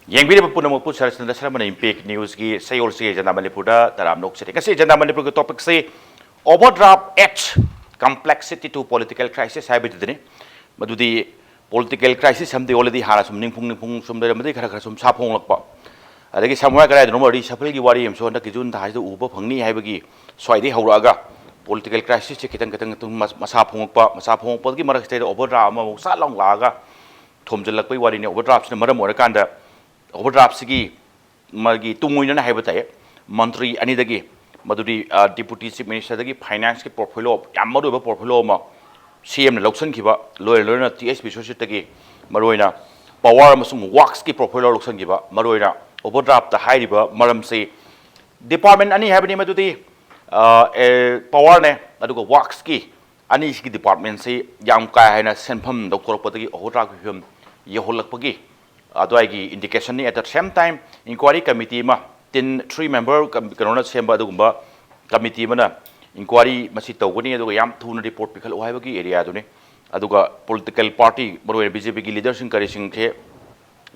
Yang Punamu Sharatchandra Sharma Impact News ki Sayol si Jeetendra Manipur dalam nok seri. Kasi Jeetendra Manipur ke topik si Overdraft Act complexity to political crisis hai begitu ni. Madudi political crisis हम दे already हारा सुमनिंग Fung सुम दे मदे खरा खरा सुम साफोंग लक्पा. अरे कि समूह कराए दोनों बड़ी सफल की वारी हम सो अंदर किजुन था जो ऊपर फंगनी है बगी स्वाइदी हौरागा political crisis से कितन तुम मसाफोंग पर की मरक से overdraft में वो साल लॉन्ग लागा थोम जलक पे वारी ने overdraft से मरम और Kanda Overdraft sigi magi tungui na hai batai mantri ani dagi maduri deputy chief minister dagi finance ke portfolio yamadu ba portfolio ma CM na loksan kiba loyal na TSP society dagi maroina power amasung works ki portfolio loksan kiba maroina overdraft ta hai riba maram se department ani hai bani madudi power ne adugo works ki ani ski department se yam ka hai na senpham doktor padagi overdraft hum ye holak pagi adwai indication ni at the same time inquiry committee ma 3 member kanona semba adugumba committee mana inquiry masi tawgani aduga yam thuna report pikhal ohaiba gi area adune aduga political party boroi BJP gi leaders sing kari sing the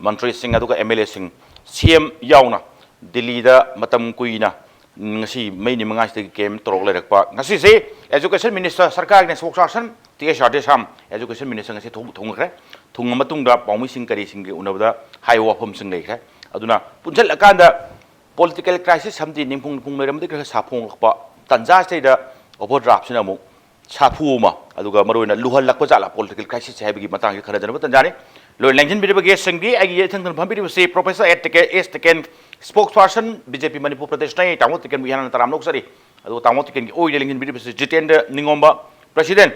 mantri sing aduga MLA sing CM yauna Delhi da matam kuina ngasi mai ni mangai te kem torok le rakpa ngasi se education minister sarkar ne spokesperson TSRD sam education minister ngasi thung khre thung matung da paumi sing kari sing ge unabda hai wafam sing le khre aduna punjal akanda political crisis samdi ningpung pung meram de kra sapong lakpa tanja se da overdraft sina mu sapu ma aduga maroina luhal lakpa jala political crisis hai bi matang ge khara janaba tanjani lo lengthen bidaba ge sangi agi thang thang pham bi se Professor S Tiken Spokesperson BJP Manipur Pradesh nai Tamo Tiken Bihan taram nok sari adu Tamo Tiken ki oi lengthen bidaba se Jeetendra Ningomba President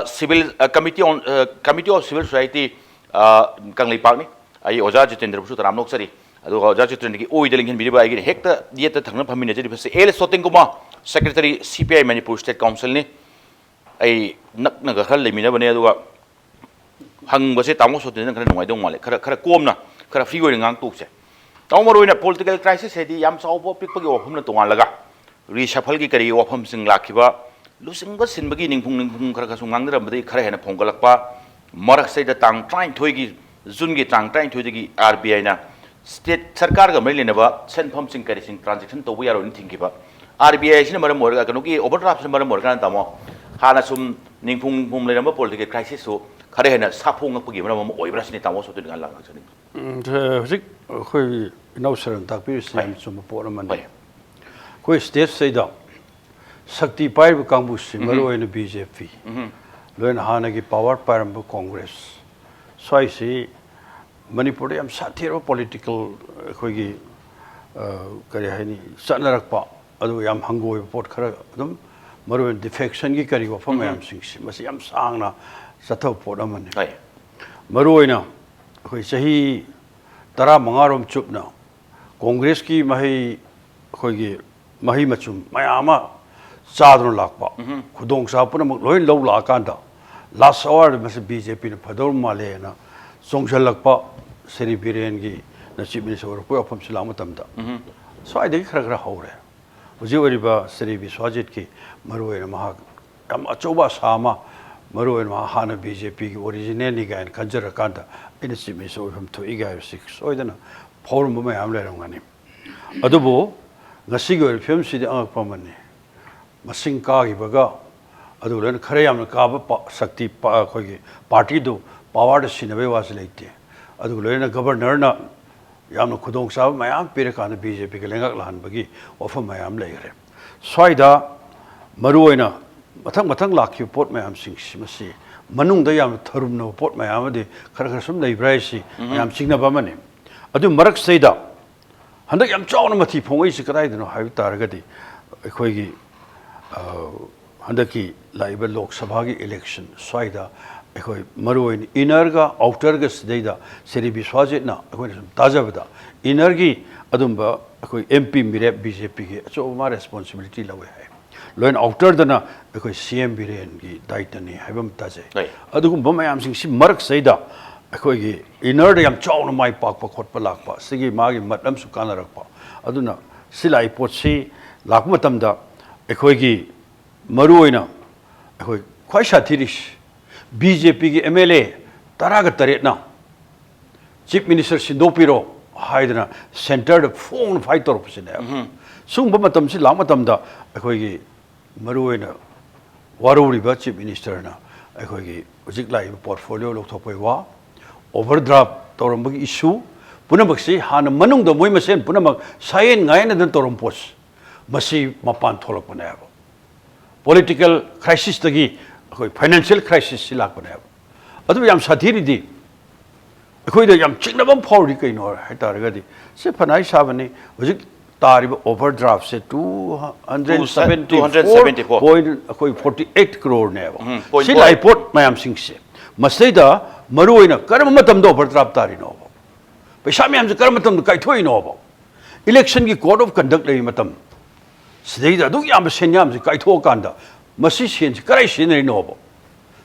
Civil Committee of Civil Society Kanglei Park ni ai oja Jeetendra bu taram nok sari adu oja Jeetendra ki oi lengthen bidaba ai ge hekta dieta thangna phami ne jari se Sotinkumar Secretary CPI Manipur State Council ni ai nak na ga khal lemina bane adu hang base Tamo Sotin khara ngai dong male khara komna khara free oi ngang tuk se Taumaroina political crisis hedi yam saupo pikpagi wafam na tungan laga reshuffle ki kari wafam sing lakhiba lusingba sinbagi ningphung khara khasu ngangdra badi khara hena phonggalakpa marak sai da tang train thoi gi jun gi tang train thoi gi RBI na state sarkar ga mele naba senpham sing kari sing transaction to yaro ni thingkiba RBI sin maram morga kanu ki overdraft sin maram morga tamo hana sum ningphung phum le namba political crisis so khare hena saphong pagi maram oibra sin tamo so tin ngal lang chani Hujik khoi nausaran takpir siam chuma pora man khoi state saida sakti pai bu kangbu simaro in BJP loin hana gi power param bu congress so I see Manipur am sathiro political khoi gi kari haini sanarak pa adu yam hangoi pot khara dum maro defection gi kari wa pham yam sing masi yam sangna satho pora man maro ina khoi sahi tara mangarom chupna congress ki mahi khoi gi mahi machum mayama sadron lakpa khudong sa puna loi lo la kanda last hour mas BJP ne phador male na songshal lakpa seri biren gi na chief minister ko apam silam tamda so I think khara hore uji wariba seri biswajit ki maroi na maha am achoba sama maroi na hana BJP ki original ni gain kanjara kanda in chief minister from to iga 6 so idana forum ma yam le rongani adubo ngasi go film si de ang pamani masing ka gi baga adu len khare yam ka ba sakti khoi gi party do power de sinabe was leite adu len governor na yam khudong sa mayam pere ka na BJP ke lengak lan bagi offer mayam le gre soida maruoina mathang lakhi pot mayam sing masi manung da yam tharum no pot mayam de khara sum nei brai si yam singna ba mane adu marak seida handak yam chawna mathi phongoi si kadai no hai taragadi khoi gi handaki laiba lok sabha gi election soida khoi maroin inner ga outer ga seida seri biswajit na khoi tajabda inner gi adumba khoi MP mire BJP gi so ma responsibility lawe hai loin outer dana khoi CM biren gi daitani haibam taje adugum bamayam sing si marak seida khoi gi inner da yam chawna mai pak pa khot pa lak pa sigi magi matam su kana rak pa aduna silai potsi lakma tamda khoi gi maruoina khoi khoi sathirish BJP ki MLA taraga taret na chief minister sindopiro 하이드나 센터드 퐁 파이터로 보시네요. 숨보 마탐시 라 마탐다 거기 머루에나 와로리바 치 미니스터나 거기 오직 라이브 포트폴리오 lokthokpaiwa overdraft torambi issue punamaksi hana manungda moi masen punamak sayen ngaina dan toram pos masi mapan tholak banayaba political crisis tagi koi financial crisis silak banayaba adu yam sathiri di koi da yam chingnabam phawri kaino hataragadi se phanai sabani hojik tariba overdraft se 274.48 crore neba silai pot mayam singse masida maruina karam matam do overdraft tari no paisa mayam se karam matam kai thoi no election ki code of conduct lei matam sidai du yam senyam se kai tho kanda masi sen karai sen no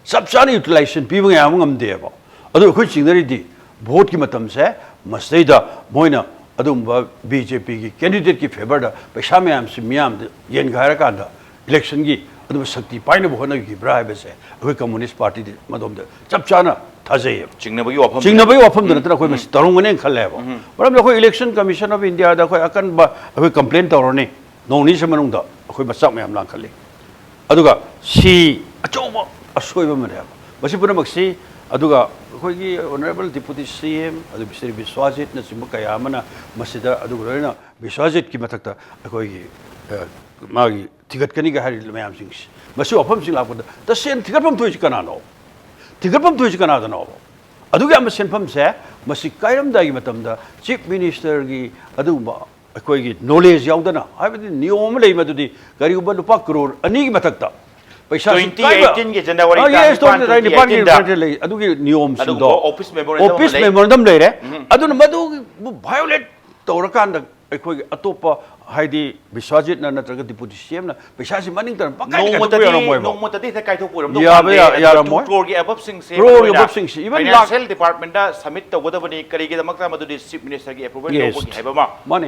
subsidy utilization pi bang yam ngam de ba adu khoi chingari di vote ki matam se masida moina adum BJP ki candidate ki favor da paisa mayam se miyam yen ghara kanda election ki adum sakti paina bo na ki bra ba se khoi communist party di madom de chap chana thajay chingnabagi wafam da na khoi mas tarung ne khale ba param khoi election commission of india da khoi akan ba khoi complaint tawroni nongni se manung da khoi masak mayam lang khale aduga si achoba asoi ba mare ba basi pura maksi aduga khoi gi honorable deputy cm adu bisri biswajit na simba kaya mana masida aduga rena biswajit ki matakta khoi gi magi tigat kani ga hari mayam sing masi wafam sing la ko da sen tigat pam thoi kana no tigat pam thoi kana da no aduga am sen pam se masi kairam da gi matam da chief minister gi adu khoi gi knowledge yaudana habidi niyom lei madudi gari uba lupa crore ani gi matakta 2018 ke January yes to right department lei adugi niyom sing do office memorandum lei re aduna madu violate tawrakan da khoi gi atopa haidi biswajit na natraga deputy cm na paisa si maning tan pakai ka to yaro moi no motadi the kai to puram ya ya moi crore ge above sing se even financial department da submit to goda bani kari ge damakta madudi chief minister ge approval lo gi haiba ma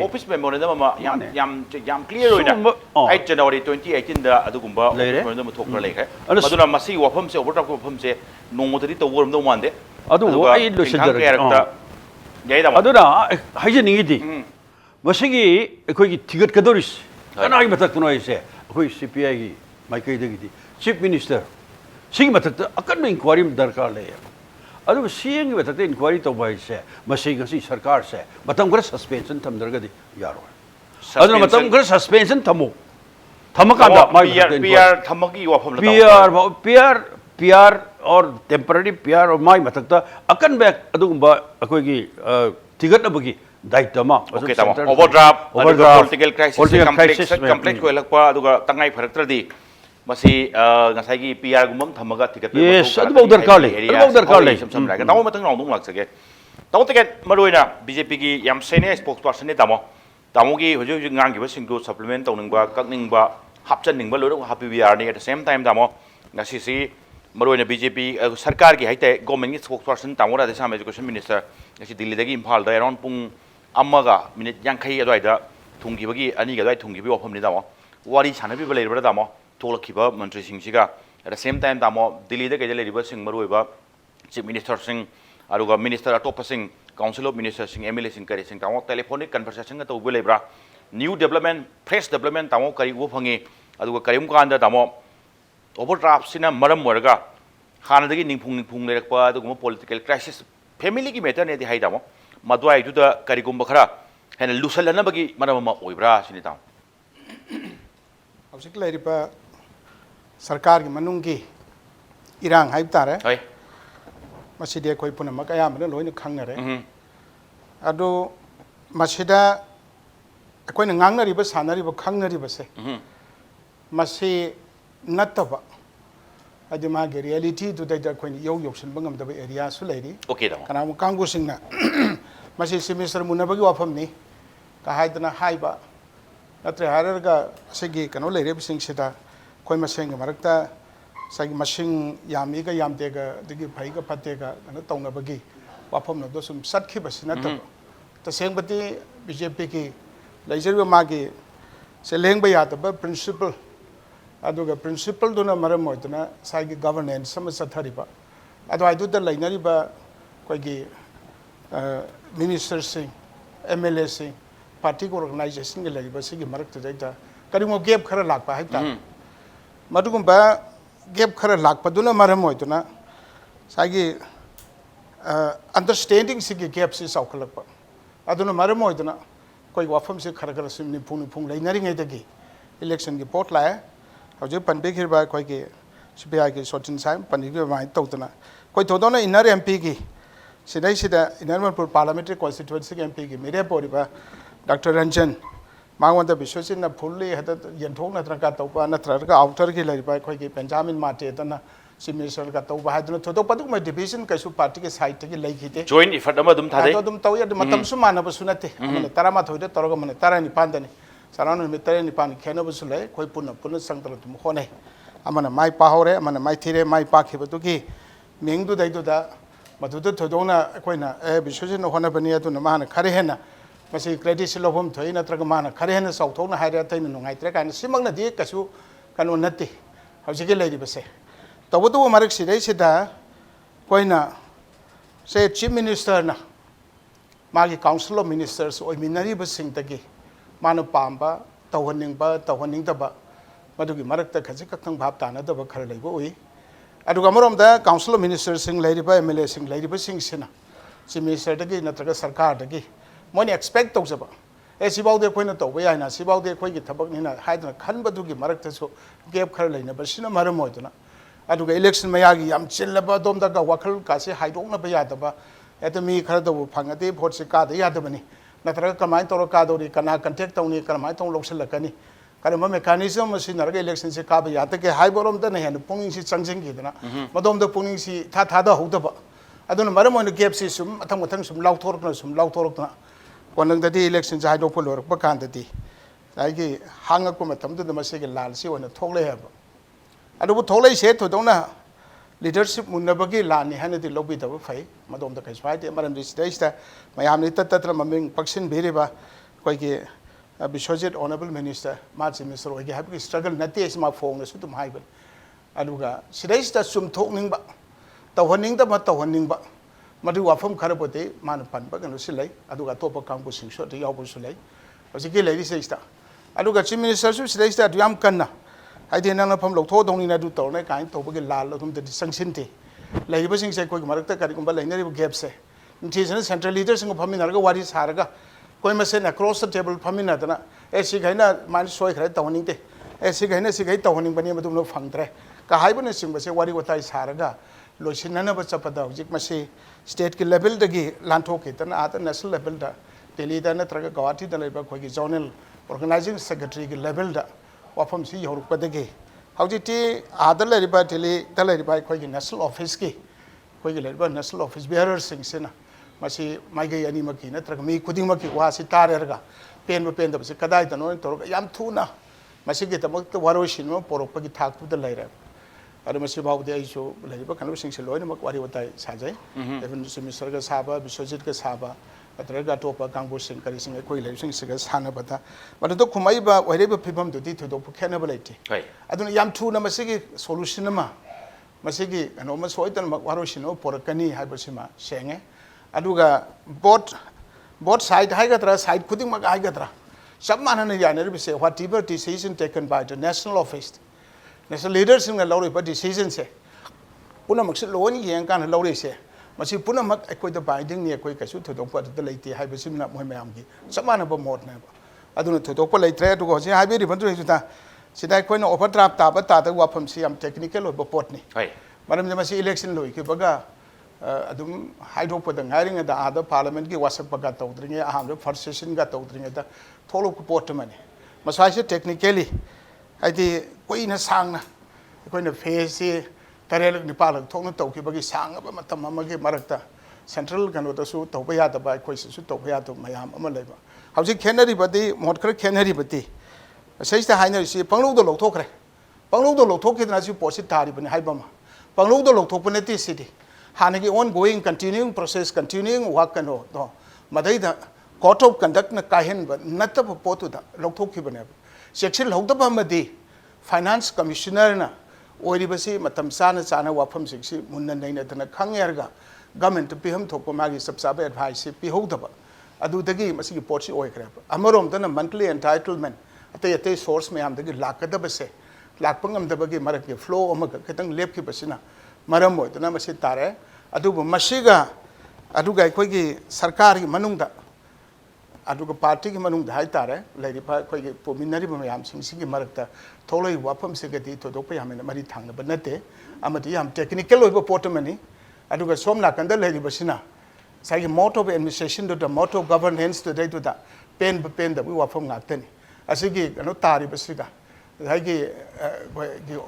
office memorandum ma yam clear oina 8 January 2018 da adugumba memorandum thokra lekhe aduna masi wafam se overdraft wafam se no motadi to woram do mande adu ai lo sedara yai da aduna haijeni di masigi khoi tigat kadoris kanai matak no ise khoi CPI gi maikai de gi chief minister sing matak akan inquiry darkar le adu sing matak inquiry to bai se masigi si sarkar se matam gra suspension tham darga di yaro adu matam gra suspension thamu thamaka da PR thamaki wafam la PR or temporary PR or mai matak ta akan back adu ba khoi gi tigat na bagi daitama overdraft political crisis complex ko lakpa aduga tangai pharaktra di masi ngasai gi PR gumam thamaga tikat yes adu bodar kale sam raga taw matang nong lak sage taw tiket maroina BJP gi yam senior spokesperson ni tamo gi hoju ngang gi ba singdu supplement taw ningba kakningba hapchan ningba loro happy PR ni at the same time tamo ngasi si maroina BJP sarkar gi haite government gi spokesperson tamo ra desam education minister ngasi Delhi dagi Imphal da around pung amaga minute yankai adwaida thungi bagi ani ga dwai thungi bi ofam ni damo wari chana bi balai bra damo tolakhiba mantri sing siga at the same time damo Delhi da kejale riba sing maruiba chief minister sing aruga minister atop sing council of ministers sing MLA sing kari sing tamo telephonic conversation ga to bi lebra new development fresh development tamo kari wo phangi aduga karim kanda tamo overdraft sina maram morga hana dagi ningphung lerakpa aduguma political crisis family ki matter ne di hai damo madwai du da karigumba khara hena lusalana bagi manama oibra sinita Howsik lairipa sarkar gi manungi irang haib tare hoi maside koi puna makaya mana loina khangare adu masida koi ngang riba sanari ba khangari ba se masi nataba adu ma ge reality du da koi yo yopsin bangam da area su lairi okay da kana mu kangu singna masi semester munabagi wafam ni ka haidana haiba natre hararga segi kano leire bising sida koi maseng marakta sagi masing yami ga yamtega digi phaiga phatega kana tongna bagi wafam no dosum satkhi basina ta ta sengbati BJP ki laijerwa magi se lengba ya ta principle aduga principle duna maram moitna sagi governance sama sathariba adu aidu da lainari ba koi gi minister sing MLA Singh party को organisation के लगी बस की मरक तजाइता करीमो gap खरा लाग पा है ता मधुकुंबा गैप खरा लाग पा दुना मरम होय तुना सागी अंडरस्टैंडिंग से गैप से साउखलक पा अदुना मरम होय तुना कोई वाफम से खरा खरा सिम निपुंग लेनरिंग तगी इलेक्शन की पोट लाए हजे पनबे खिरबा कोई के CPI के सोचिन साइम पनिगे माइ तौतना कोई थोदोना इनर MP की सिदाई सिदा इनर मनपुर पार्लियामेंट्री कॉन्स्टिट्यूएंसी के MP की मेरे पोरिबा डॉक्टर रंजन मांगवंद विश्वसिन फुल्ली हद यंथोक नत्रका तौपा नत्रका आउटर की लरिबा कोई के बेंजामिन माटे तना सिमिसर का तौबा हादुन थोदो पदुक में डिवीजन कैसु पार्टी के साइड के लैखिते जॉइंट इफर्ट अमा दुम थादे दुम तौ या मतम सु मानब सुनते अमने तरामा थोइदे तरग मने तरा निपान दने सारान में तरे निपान खेनब सुलै कोई पुन संतर तुम होने अमने माइ पाहौरे अमने माइ थिरे माइ पाखिबदुकी मिंगदु दैदुदा मधुद थोदोना कोइना ए विश्वसिन होनबनी अदुना मान खरे हेना मसी क्रेडिट सिलोभम थोइ नत्रग मान खरे हेना साउथोना हाइरे तैन नुंगाइत्रे कान सिमगना दि कसु कनो नत्ति हौजिके लैरिबसे तबदु मरक सिदै सिदा कोइना से चीफ मिनिस्टर ना मागी काउंसिल ऑफ मिनिस्टर्स ओइमिनरिबसिंगतगी मान पाम्बा तौहनिंगबा मदुगी मरकता खजि कक्तंग भाव तानदब खर लैबो ओइ अदुगा मरोमदा काउंसिल ऑफ मिनिस्टर्स सिंग लैरिबा MLA सिंग लैरिबा सिंगसिना चीफ मिनिस्टर दगी नत्रगा सरकार दगी मोनि एक्सपेक्ट तौजबा ए सिबाउदे कोइना तौबा याइना सिबाउदे कोइगी थबकनिना हाइदना खनबदुगी मरकतासो गैप खर लैनबा सिना मरम होइदना अदुगा इलेक्शन मयागी याम चिल्लबा दोमदागा वखल कासे हाइदोंनबा यादबा एत मी खरदबु फंगदे भोट से काद यादबनी नत्रगा कमाय तौर कादोरी कना कंटेक्ट तौनी कमाय तौ लौसलकनी करमा मेकानिज्म मसिनरगा इलेक्शन से काब यातके हाइबरोमदा ने हेन पुंगिंग से चंजिंगिदना मदोमदा पुंगिंग से था हौदबा अदुन मरम ओन गैप से सुम मथंग मथंग सुम लाउथोरकना कोनंगददी इलेक्शन से हाइदोप लोरकबा कांददी आइगी हांगको मतमदुदा मसेगे लालसी ओन थोगले हबा अदुबु थोगले से थोदोना लीडरशिप मुन्नबगी लानी हानदि लौबिदबा फै मदोमदा कैसु हाइदे मरम दिसदैस्ता मयामनि ततत्र ममिंग पक्सिन भेरेबा कोइगे विश्वजित ऑनरेबल मिनिस्टर मार्च मिनिस्टर होगी हाबी स्ट्रगल नते इस मा फोंगसु तुम हाइबन अदुगा सिदैस्ता सुमथोकनिंगबा तौहनिंगबा मदु वाफम खरबोते मान पनबा गनो सिलै अदुगा तोप कांगबु सिंगसो दि यावबुसु लै हजिके लैरि सेस्ता अदुगा चीफ मिनिस्टर सु सिदैस्ता दुयाम कन्ना हाइदे नंगना फम लौथो दौनिना दु तौरने काइन तौबगे लाल अदुम दि संसिनते लैरिबा सिंगसे कोइ मरकता करिगुंबा लैनरिबो गैप से इंटीजन सेंट्रल लीडर सिंग फमिनरगा वारी सारगा कोई मसेन अक्रॉस द टेबल फमिनदना ए सिगैना मान सोय खरे तौनिंगते ए सिगैना सिगै तौनिंग बनि मदुम फंगद्रे का हाइबने सिंगबसे वारी वताई सारगा लोसिननब चपदा हुजिक मसे स्टेट के लेवल दगी लांथोकेतना आत नेशनल लेवल दा दिल्ली दा नत्रगा गुवाहाटी दा लेबा खोगी जोनल ऑर्गेनाइजिंग सेक्रेटरी के लेवल दा वाफम सी यौरपदगी हौजिति आदा लेरिबा दिल्ली दा लेरिबा खोगी नेशनल ऑफिस की खोगी लेरिबा नेशनल ऑफिस बेयरर सिंगसेना मसी माइगै अनिमकी नत्रगा मी खुदिंगमकी वासी तारेरगा पेनबसे कदाइदनो तोरगा याम थुना मसीगे तमक वारोसिनो पोरकपगी थाकपुदा लैरे अरे मसी बाउदे आइसो लैबा कनो सिंगसे लोइनमक वारी वताई साजै एभन मिनिस्टरगा साबा विश्वजितगा साबा नत्रगा टोपा कांगबो सिंग करि सिंग कोइ लैसिंग सिगा सानबदा मदो खुमाइबा वैरेबा फिबम दुदि थुदोप खेनबा लैते अदुन याम थुना मसीगे सोल्यूशन मा मसीगे अनोमा सोइतन वारोसिनो पोरकनी हाइबसिमा सेंगे अदुगा बोट साइड हाइगद्रा साइड खुदिंगमक हाइगद्रा सब मानने यानरबिसे whatever decision taken by the national office national leaders इन लौरिबा डिसीजन से पुनमक से लोन यें कान लौरिसे मसी पुनमक अकोइद बाइंडिंग ने कोइ कसु थोदोप द लैते हाइबसिमना मोय मयामगी सब मानब मोटने अदुन थोदोप लैत्रे अदुगा होसे हाइबेरि बंदु हेजुता सिदा कोइना ओवरड्राफ्ट ताबा तादा वाफम सी याम टेक्निकल ओब पोटनी मरम जे मसी इलेक्शन लोइ के बगा अदुम हाइडोपद ngairing da ada parliament ki wasap baga tawdringe aham first session ga tawdringe da tholo ko port mane masai se technically aidi koi na sang na koi na face tarel ni pal thong na taw ki bagi sang ba matam amagi marakta central kano da su taw ba ya da ba koi su taw ba ya to mayam ama leiba hauji khenari badi mod khar khenari badi sai sta hainari si panglo do lo thokre panglo do lo thokki na si posit tari bani haibama panglo do lo thokpane ti city हाने ongoing continuing process continuing work कनो तो मदईदा court of conduct न काहेन ब नतब पोतु दा लौथोकी बने section लौदब मदी finance commissioner ना ओरी बसी मतम साना साना वाफम सिक्सी मुन्नन नहीं न तना खंग यारगा government पे हम थोको मागी सब साबे advice पे हो दबा adudagi masigi potsi oikre amarom dana monthly entitlement ate source mayam dagi lakadaba se lakpangam dabagi marak flow amaga ketang lep ki basina maram mo dana masi tare adubu masiga aduga koigi sarkari manungda aduga party ki manungda hai tare lady pa koigi pominari mayam singsi marakta tholoi wapam segati to dopa yamena mari thangna banate amati yam technical oiba potamani aduga somna kanda lady basina sai motto of administration to the motto of governance to the pen da we wapam ngaktani asigi ano tari basiga haigi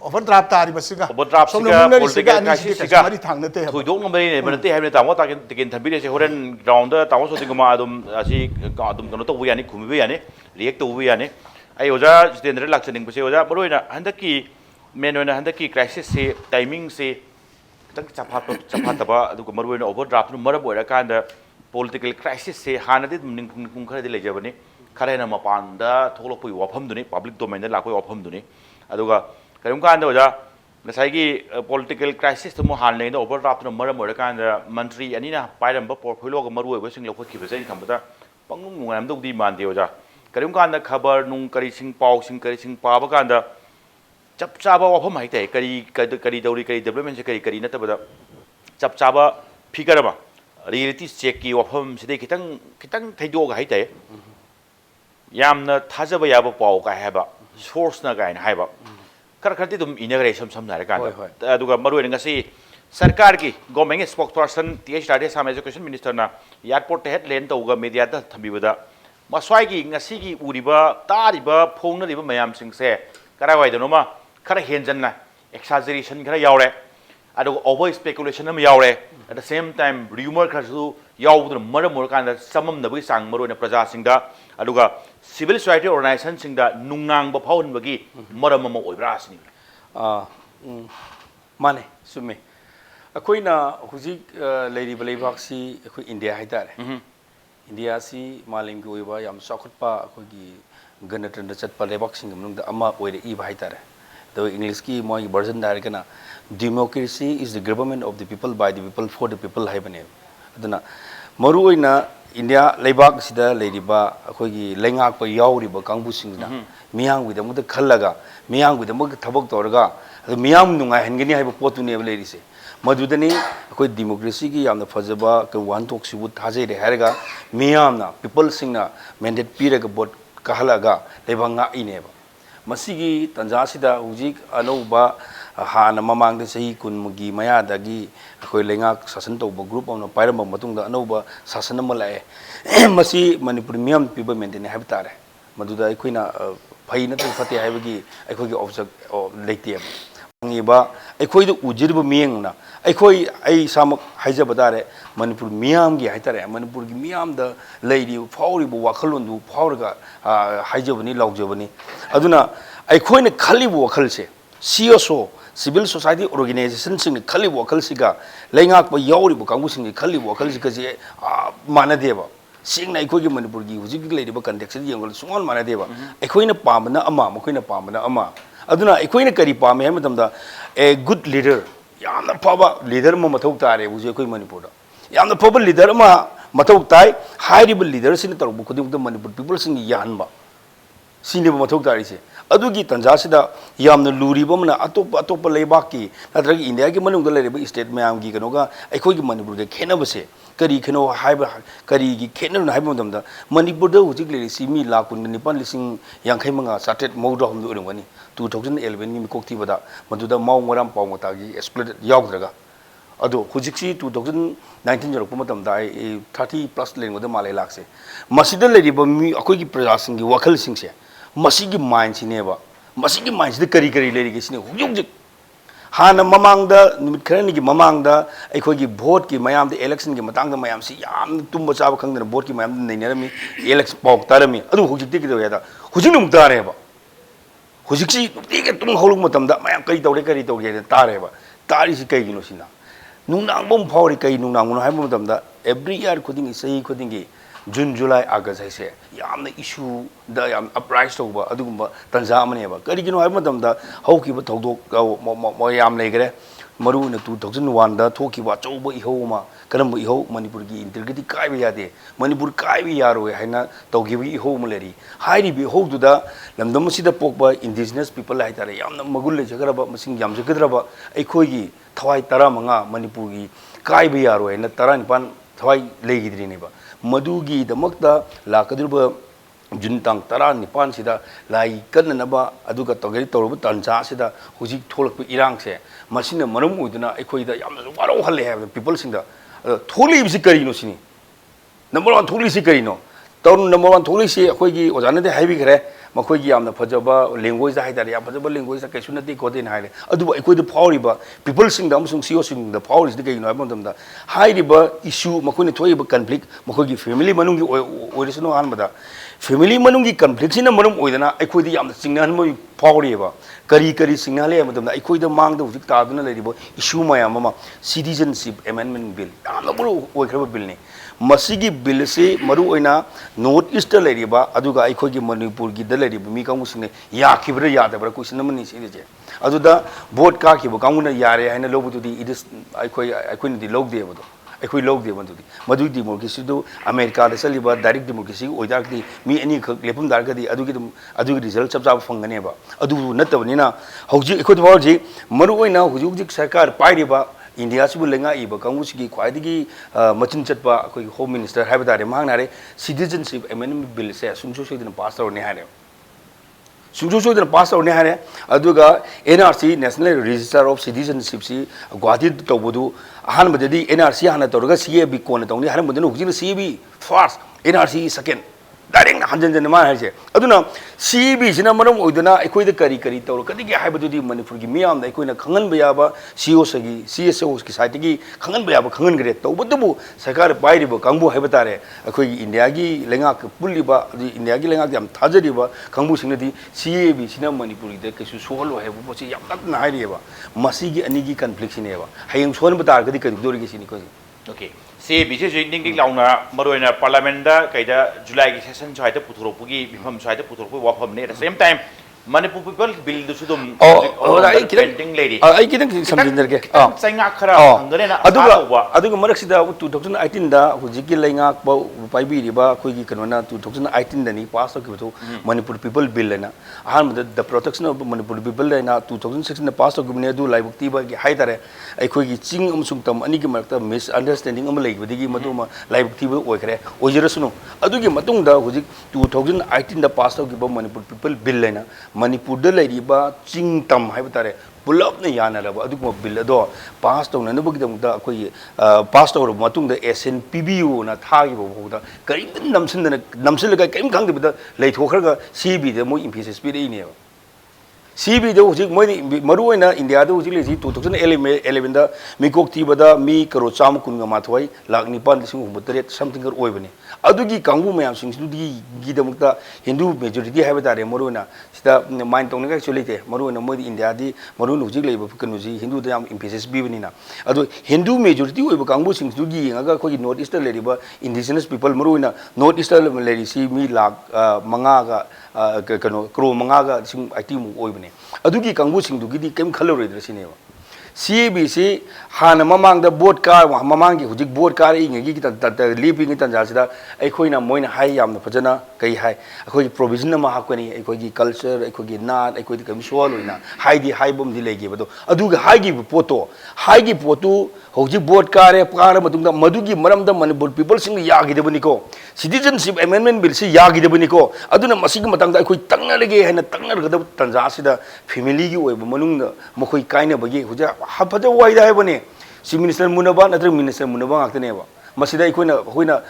overdraft tari basiga overdraft siga political crisis siga mari thangna te thuidong ngam ne banate haibne tamo ta kin thabire se horen ground da tamo Sotinkumar adum asi adum kano to yani khumi yani react to yani ai oja Jeetendra lakchaning base oja baroina handaki menoina handaki crisis se timing se tang chaphataba aduga maruina overdraft nu marab oira kanda political crisis se hanadi ning pung khara de lejabani kharaina mapanda tholopui wafam duni public domain da lakoi wafam duni aduga karum kanda oja ngasai gi political crisis tu mo hanle da overdraft nu marab oira kanda mantri anina pairamba portfolio ga maru oiba sing lokot ki bezai thambada pangum ngam dog di mande oja karum kanda khabar nung kari sing pau sing kari sing pa ba kanda chap chaba wafam hai tai kari dauri kari development se kari natabada chap chaba figure ba reality check ki wafam side kitang thaido ga hai tai yamna thajaba yaba pau ka haba source na ga hai ba khati dum integration samna ra kan aduga maru nga si sarkar ki government spokesperson th rade sam education minister na airport headline to ga media da thambibada maswai gi ngasi gi uriba tariba phongna riba mayam sing se karawai donoma khara henjanna exaggeration khara yaure adu over speculation am yaure at the same time rumor khasu yaudra maramur kanda samam nabi sang maru na praja singda aduga civil society organization singda nungang ba phawon bagi maram ma oibra sini mane sume akoina huji lady balaibaksi akoi india haidare india si malim gi oiba yam sakutpa akogi ganatanda chatpa lebak singam nungda ama oire i haidare the English ki moi version dar kana democracy is the government of the people by the people for the people haibane aduna maru oina india leibak sida leiriba akogi lengak pa yauri ba kangbu singna miyang wi damuk khallaga miyang wi damuk thabak torga miyam nunga hengeni haiba potu ne leirise madudani akoi democracy ki yamna fajaba ka wan tok sibu thajai re haraga miyamna people singna mandate piraga bot kahalaga lebanga ineba masigi tanjasida hujik anouba hana mamang de sahi kunmugi maya dagi akoi lengak sasan to group on pairama matungda anouba sasan malae masi manipur miyam piba maintain habitare maduda akoina phai na tu fate haibagi akogi object leite ngiba akoi du ujirba miyengna akoi ai samak haijabadare manipur miyam gi haitare manipur gi miyam da leidi fauri bu wakhalun du faurga haijabani laujabani aduna aikoina khali bu wakhalse CSO civil society organization sing khali bu wakhalsiga leingak ba yauri bu kangu sing khali bu wakhalsiga je manadeba singna aikogi manipur gi hujik leidi ba context yengol sungon manadeba aikoina pamna ama makoina pamna ama aduna aikoina kari pame ha matamda a good leader yamna paba leader ma mathau tare buje koi manipur da yamna paba leader ma mathau tai high leader sin taru khuding da manipur people sing yanba sini ba mathau tare se adugi tanjasida yamna luri ba mana atop leibak ki nadragi india ki manung da lebe state mayam gi kanoga akhoi gi manipur ge khena base kari kheno haiba kari gi khena na haiba damda manipur da hujik le si mi lakh kun nipan lising yangkhai manga satet mawda hum du urungani 2011 ni mikokti bada maduda maw ngoram paw mata gi exploded yawdraga ado hujiksi 2019 jorok matam da 30 plus len ngoda malai lakse masida le riba mi akoi gi praja sing gi wakhal sing se masigi mind sineba masigi mind de kari le gi sine hujik hana mamang da nimit kharani gi mamang da akhoi gi vote ki mayam de election gi matang da mayam si yam tumba chaba khangdana vote ki mayam nei nerami election pok tarami adu hujik de gi da yada hujik num tareba hujiksi tiga tung holung matam da mayam kai tawre tareba tari si kai gino sina nungnang bom phawri kai nungnang no haim matam da every year khuding sei khuding gi June July August haise yamna issue da yam uprise toba adugumba tanja amane ba kari gino haim matam da hauki ba thogdok mo yam legre ꯃꯔꯨꯑꯣꯏꯅ 2001ꯗ ꯊꯣꯛꯈꯤꯕ ꯑꯆꯧꯕ ꯏꯍꯧ ꯑꯃ ꯀꯔꯝꯕ ꯏꯍꯧ ꯃꯅꯤꯄꯨꯔꯒꯤ integrity ꯀꯥꯏꯕ ꯌꯥꯗꯦ ꯃꯅꯤꯄꯨꯔ ꯀꯥꯏꯕ ꯌꯥꯔꯣꯏ ꯍꯥꯏꯅ ꯇꯧꯈꯤꯕ ꯏꯍꯧ ꯑꯃ ꯂꯩꯔꯤ ꯍꯥꯏꯔꯤꯕ ꯏꯍꯧꯗꯨꯗ ꯂꯝꯗꯝ ꯑꯁꯤꯗ ꯄꯣꯛꯄ ꯏꯟꯗꯤꯖꯤꯅꯁ ꯄꯤꯄꯜ ꯍꯥꯏꯇꯥꯔꯦ ꯌꯥꯝꯅ ꯃꯒꯨꯟ ꯂꯩꯖꯒꯗꯕ ꯃꯁꯤꯡ ꯌꯥꯝꯖꯒꯗ꯭ꯔꯕ ꯑꯩꯈꯣꯏꯒꯤ ꯊꯋꯥꯏ 15 ꯃꯅꯤꯄꯨꯔꯒꯤ ꯀꯥꯏꯕ ꯌꯥꯔꯣꯏ ꯍꯥꯏꯅ 19 ꯊꯋꯥꯏ ꯂꯩꯈꯤꯗ꯭ꯔꯤꯅꯦꯕ ꯃꯗꯨꯒꯤꯗꯃꯛꯇ ꯂꯥꯛꯀꯗꯧꯔꯤꯕ ꯖꯨꯟ ꯇꯥꯡ 19 ꯁꯤꯗ ꯂꯥꯏ ꯀꯟꯅꯅꯕ ꯑꯗꯨꯒ ꯇꯧꯔꯕ ꯇꯥꯟꯖꯥ ꯑꯁꯤꯗ ꯍꯧꯖꯤꯛ ꯊꯣꯛꯂꯛꯄ ꯏꯔꯥꯡꯁꯦ ꯃꯁꯤꯅ ꯃꯔꯝ ꯑꯣꯏꯗꯨꯅ ꯑꯩꯈꯣꯏꯗ ꯌꯥꯝꯅ ꯋꯥꯔꯧꯍꯜꯂꯦ ꯍꯥꯏꯕ ꯄꯤꯄꯜꯁꯤꯡꯗ ꯊꯣꯛꯂꯛꯏꯕꯁꯤ ꯀꯔꯤꯅꯣ ꯁꯤꯅꯤ ꯅꯝꯕꯔ 1 ꯊꯣꯛꯂꯛꯏꯁꯤ ꯀꯔꯤꯅꯣ ꯅꯝꯕꯔ 1 ꯊꯣꯛꯂꯛꯏꯁꯤ ꯑꯩꯈꯣꯏꯒꯤ ꯑꯣꯖꯥꯅꯗꯤ ꯍꯥꯏꯕꯤꯈ꯭ꯔꯦ ꯃꯈꯣꯏꯒꯤ ꯌꯥꯝꯅ ꯐꯖꯕ ꯂꯦꯡꯒ꯭ꯋꯦꯖ ꯍꯥꯏꯇꯥꯔꯦ ꯌꯥꯝ ꯐꯖꯕ ꯂꯦꯡꯒ꯭ꯋꯦꯖ ꯀꯩꯁꯨ ꯅꯠꯇꯦ ꯈꯣꯠꯇꯦꯅ ꯍꯥꯏꯔꯦ ꯑꯗꯨꯕꯨ ꯑꯩꯈꯣꯏꯗ ꯐꯥꯎꯔꯤꯕ ꯄꯤꯄꯜꯁꯤꯡꯗ ꯑꯃꯁꯨꯡ CEOꯁꯤꯡꯗ ꯐꯥꯎꯔꯤꯁꯤꯗꯤ ꯀꯩꯒꯤꯅꯣ ꯍꯥꯏꯕ ꯃꯇꯝꯗ ꯍꯥꯏꯔꯤꯕ ꯏꯁꯨ ꯃꯈꯣꯏꯅ ꯊꯣꯛꯏꯕ ꯀꯟꯐ꯭ꯂꯤꯛ ꯃꯈꯣꯏꯒꯤ ꯐꯦꯃꯤꯂꯤ ꯃꯅꯨꯡꯒꯤ ꯑꯣꯏꯔꯁꯅꯨ ꯑꯍꯥꯟꯕꯗ ꯐꯦꯃꯤꯂꯤ ꯃꯅꯨꯡꯒꯤ ꯀꯟꯐ꯭ꯂꯤꯛꯁꯤꯅ ꯃꯔꯝ ꯑꯣꯏꯗꯅ ꯑꯩꯈꯣꯏꯗ ꯌꯥꯝꯅ ꯆꯤꯡꯅꯍꯟꯕ ꯐꯥꯎꯔꯤꯑꯕ ꯀꯔꯤ ꯆꯤꯡꯅꯍꯜꯂꯦ ꯍꯥꯏꯕ ꯃꯇꯝꯗ ꯑꯩꯈꯣꯏꯗ ꯃꯥꯡꯗ ꯍꯧꯖꯤꯛ ꯇꯥꯗꯨꯅ ꯂꯩꯔꯤꯕ ꯏꯁꯨ ꯃꯌꯥꯝ ꯑꯃ ꯁꯤꯇꯤꯖꯟꯁꯤꯞ ꯑꯦꯃꯦꯟꯃꯦꯟ ꯕꯤꯜ ꯌꯥꯝꯅ ꯃꯔꯨ ꯑꯣꯏꯈ꯭ꯔꯕ ꯕꯤꯜꯅꯤ ꯃꯁꯤꯒꯤ ꯕꯤꯜ ꯑꯁꯤ ꯃꯔꯨꯑꯣꯏꯅ ꯅꯣꯔꯠ ꯏꯁꯇ ꯂꯩꯔꯤꯕ ꯑꯗꯨꯒ ꯑꯩꯈꯣꯏꯒꯤ ꯃꯅꯤꯄꯨꯔꯒꯤꯗ ꯂꯩꯔꯤꯕ ꯃꯤ ꯀꯥꯡꯕꯨꯁꯤꯡꯅ ꯌꯥꯈꯤꯕ꯭ꯔꯥ ꯌꯥꯗꯕ꯭ꯔꯥ ꯀꯣꯏꯁꯟ ꯑꯃꯅꯤ ꯁꯤꯁꯦ ꯑꯗꯨꯗ ꯚꯣꯠ ꯀꯥꯈꯤꯕ ꯀꯥꯡꯕꯨꯅ ꯌꯥꯔꯦ ꯍꯥꯏꯅ ꯂꯧꯕꯗꯨꯗꯤ ꯏꯗꯤꯁ ꯑꯩꯈꯣꯏꯅꯗꯤ ꯂꯧꯗꯦꯕꯗꯣ ꯑꯩꯈꯣꯏ ꯂꯧꯗꯦꯕ ꯃꯗꯨꯒꯤ ꯗꯦꯃꯣꯀ꯭ꯔꯦꯁꯤꯗꯨ ꯑꯃꯦꯔꯤꯀꯥꯗ ꯆꯠꯂꯤꯕ ꯗꯥꯏꯔꯦꯛ ꯗꯦꯃꯣꯀ꯭ꯔꯦꯁꯤ ꯑꯣꯏꯇꯥꯔꯒꯗꯤ ꯃꯤ ꯑꯅꯤꯈꯛ ꯂꯦꯞꯐꯝ ꯇꯥꯔꯒꯗꯤ ꯑꯗꯨꯒꯤ ꯔꯤꯖꯜ ꯆꯞ ꯆꯥꯕ ꯐꯪꯒꯅꯦꯕ ꯑꯗꯨꯕꯨ ꯅꯠꯇꯕꯅꯤ나 ꯍꯧꯖꯤꯛ ꯑꯩꯈꯣꯏꯗ ꯐꯥꯎꯔꯤꯁꯤ ꯃꯔꯨꯑꯣꯏꯅ ꯍꯧꯖꯤꯛ ꯁꯔꯀꯥꯔ ꯄꯥꯏꯔꯤꯕ ꯏꯟꯗꯤꯌꯥꯁꯤꯕꯨ ꯂꯩꯉꯥꯛꯏꯕ ꯀꯥꯡꯕꯨꯁꯤꯒꯤ ꯈ꯭ꯋꯥꯏꯗꯒꯤ ꯃꯆꯤꯟ ꯆꯠꯄ ꯑꯩꯈꯣꯏꯒꯤ ꯍꯣꯝ ꯃꯤꯅꯤꯁꯇꯔ ꯍꯥꯏꯕ ꯇꯥꯔꯦ ꯃꯍꯥꯛꯅ ꯍꯥꯏꯔꯦ ꯁꯤꯇꯤꯖꯟꯁꯤꯞ ꯑꯦꯃꯦꯟꯗꯃꯦꯟ ꯕꯤꯜꯁꯦ ꯁꯨꯡꯁꯣꯏ ꯁꯣꯏꯗꯅ ꯄꯥꯁ ꯇꯧꯔꯅꯤ ꯍꯥꯏꯔꯦ ꯁꯨꯡꯁꯣꯏ ꯁꯣꯏꯗꯅ ꯄꯥꯁ ꯇꯧꯔꯅꯤ ꯍꯥꯏꯔꯦ ꯑꯗꯨꯒ NRC ꯅꯦꯁꯅꯦꯜ ꯔꯦꯖꯤꯁꯇꯔ ꯑꯣꯐ ꯁꯤꯇꯤꯖꯟꯁꯤꯞꯁꯤ ꯒꯨꯋꯥꯍꯥꯇꯤꯗ ꯇꯧꯕꯗꯨ ꯑꯍꯥꯟꯕꯗꯗꯤ NRC ꯍꯥꯟꯅ ꯇꯧꯔꯒ CAB ꯀꯣꯟꯅ ꯇꯧꯅꯤ ꯍꯥꯏꯔꯝꯕꯗꯨꯅ ꯍꯧꯖꯤꯛꯅ CAB ꯐꯥꯔꯁ NRC ꯁꯦꯀꯦꯟ ꯗꯥꯏꯔꯦꯛ ꯍꯟꯖꯟ ꯃꯥꯅ ꯍꯥꯏꯁꯦ ꯑꯗꯨꯅ CABꯁꯤꯅ ꯃꯔꯝ ꯑꯣꯏꯗꯨꯅ ꯑꯩꯈꯣꯏꯗ ꯀꯔꯤ ꯇꯧꯔꯛꯀꯗꯒꯦ ꯍꯥꯏꯕꯗꯨꯗꯤ ꯃꯅꯤꯄꯨꯔꯒꯤ ꯃꯤꯌꯥꯝꯗ ꯑꯩꯈꯣꯏꯅ ꯈꯪꯍꯟꯕ ꯌꯥꯕ CSOꯒꯤ ꯁꯥꯏꯠꯇꯒꯤ ꯈꯪꯍꯟꯕ ꯌꯥꯕ ꯈꯪꯍꯟꯈ꯭ꯔꯦ ꯇꯧꯕꯇꯕꯨ ꯁꯔꯀꯥꯔ ꯄꯥꯏꯔꯤꯕ ꯀꯥꯡꯕꯨ ꯍꯥꯏꯕ ꯇꯥꯔꯦ ꯑꯩꯈꯣꯏꯒꯤ ꯏꯟꯗꯤꯌꯥꯒꯤ ꯂꯩꯉꯥꯛ ꯄꯨꯜꯂꯤꯕ ꯑꯗꯨ ꯏꯟꯗꯤꯌꯥꯒꯤ ꯂꯩꯉꯥꯛ ꯌꯥꯝ ꯊꯥꯖꯔꯤꯕ ꯀꯥꯡꯕꯨꯁꯤꯡꯅꯗꯤ CABꯁꯤꯅ ꯃꯅꯤꯄꯨꯔꯒꯤꯗ ꯀꯩꯁꯨ ꯁꯣꯛꯍꯜꯂꯣꯏ ꯍꯥꯏꯕ ꯄꯣꯠꯁꯤ ꯌꯥꯝ ꯇꯞꯅ ꯍꯥꯏꯔꯤꯑꯕ ꯃꯁꯤꯒꯤ ꯑꯅꯤꯒꯤ ꯀꯟꯐ꯭ꯂꯤꯛꯁꯤꯅꯦꯕ ꯍꯌꯦꯡ ꯁꯣꯛꯍꯟꯕ ꯇꯥꯔꯒꯗꯤ ꯀꯩꯗꯧꯗꯣꯔꯤꯒꯦ ꯁꯤꯅꯤ ꯑꯩꯈꯣꯏꯁꯦ Okay. CABC ꯁꯤ ꯅꯤꯡ launa maroina parliament da kaida July gi session swaida puthoropugi bifam swaida puthoropu wafam ne at the same time Manipur people bill du sudum pending lady ai kidang samjinderge sainga khara hangare na aduga maraksida 2018 da hujiki laingak ba paibiriba khoi gi kanona 2018 da ni pass to Manipur people bill na ahan the protection of Manipur people na 2016 da pass to gumne du laibukti ba gi haidare ai khoi gi ching amsung tam ani gi marakta misunderstanding am laibudigi maduma laibukti ba oikre ojirasunu adugi matung da hujik 2018 da pass to gi ba Manipur people bill na Manipur da laiba ching tam haiba tare pulap na yana raba adugma bill ado pass to na nubagdam da koi pass to matung da SNPBU na thagi bo da karim namsil ga kaim khang da lai thokharga CB da mo emphasis pi dei ne CB da hujik moi maruina India da hujik lesi 2011 da mi kok ti bada mi karo cham kun ga mathwai lak nipan lising humutret something gar oibani adugi kangbu mayam sing di gidamukta Hindu majority haiba tare maruina sida mind tong ga actually te maruina moi India di maruina hujik leiba kanuji Hindu da yam emphasis bibani na adu Hindu majority oiba kangbu sing gi nga ko north eastern leriba indigenous people maruina north eastern leri si mi lak manga ga kano kro manga ga sing itimu oibani adugi kangbu sing du gi kem khaloroi drasineva CABC hana mamang da board car mamang gi hujik board car ingi gi living tan jasida aikoina moina hai yamna phajana kai hai akoi provision ma hakoni akoi gi culture akoi gi nat akoi gi sol oina hai di hai bom di legi bado aduga hai gi poto hujik board car matungda madugi maramda Manipur people sing yagi debani ko citizenship amendment bill si yagi debani ko aduna masigi matangda akoi tangnalege haina tangnar tanja sida family gi oiba manungda mokoi kaina bagi huja hapaja waida haibane si minister munaba natra minister munaba ngaktaneba masida hoina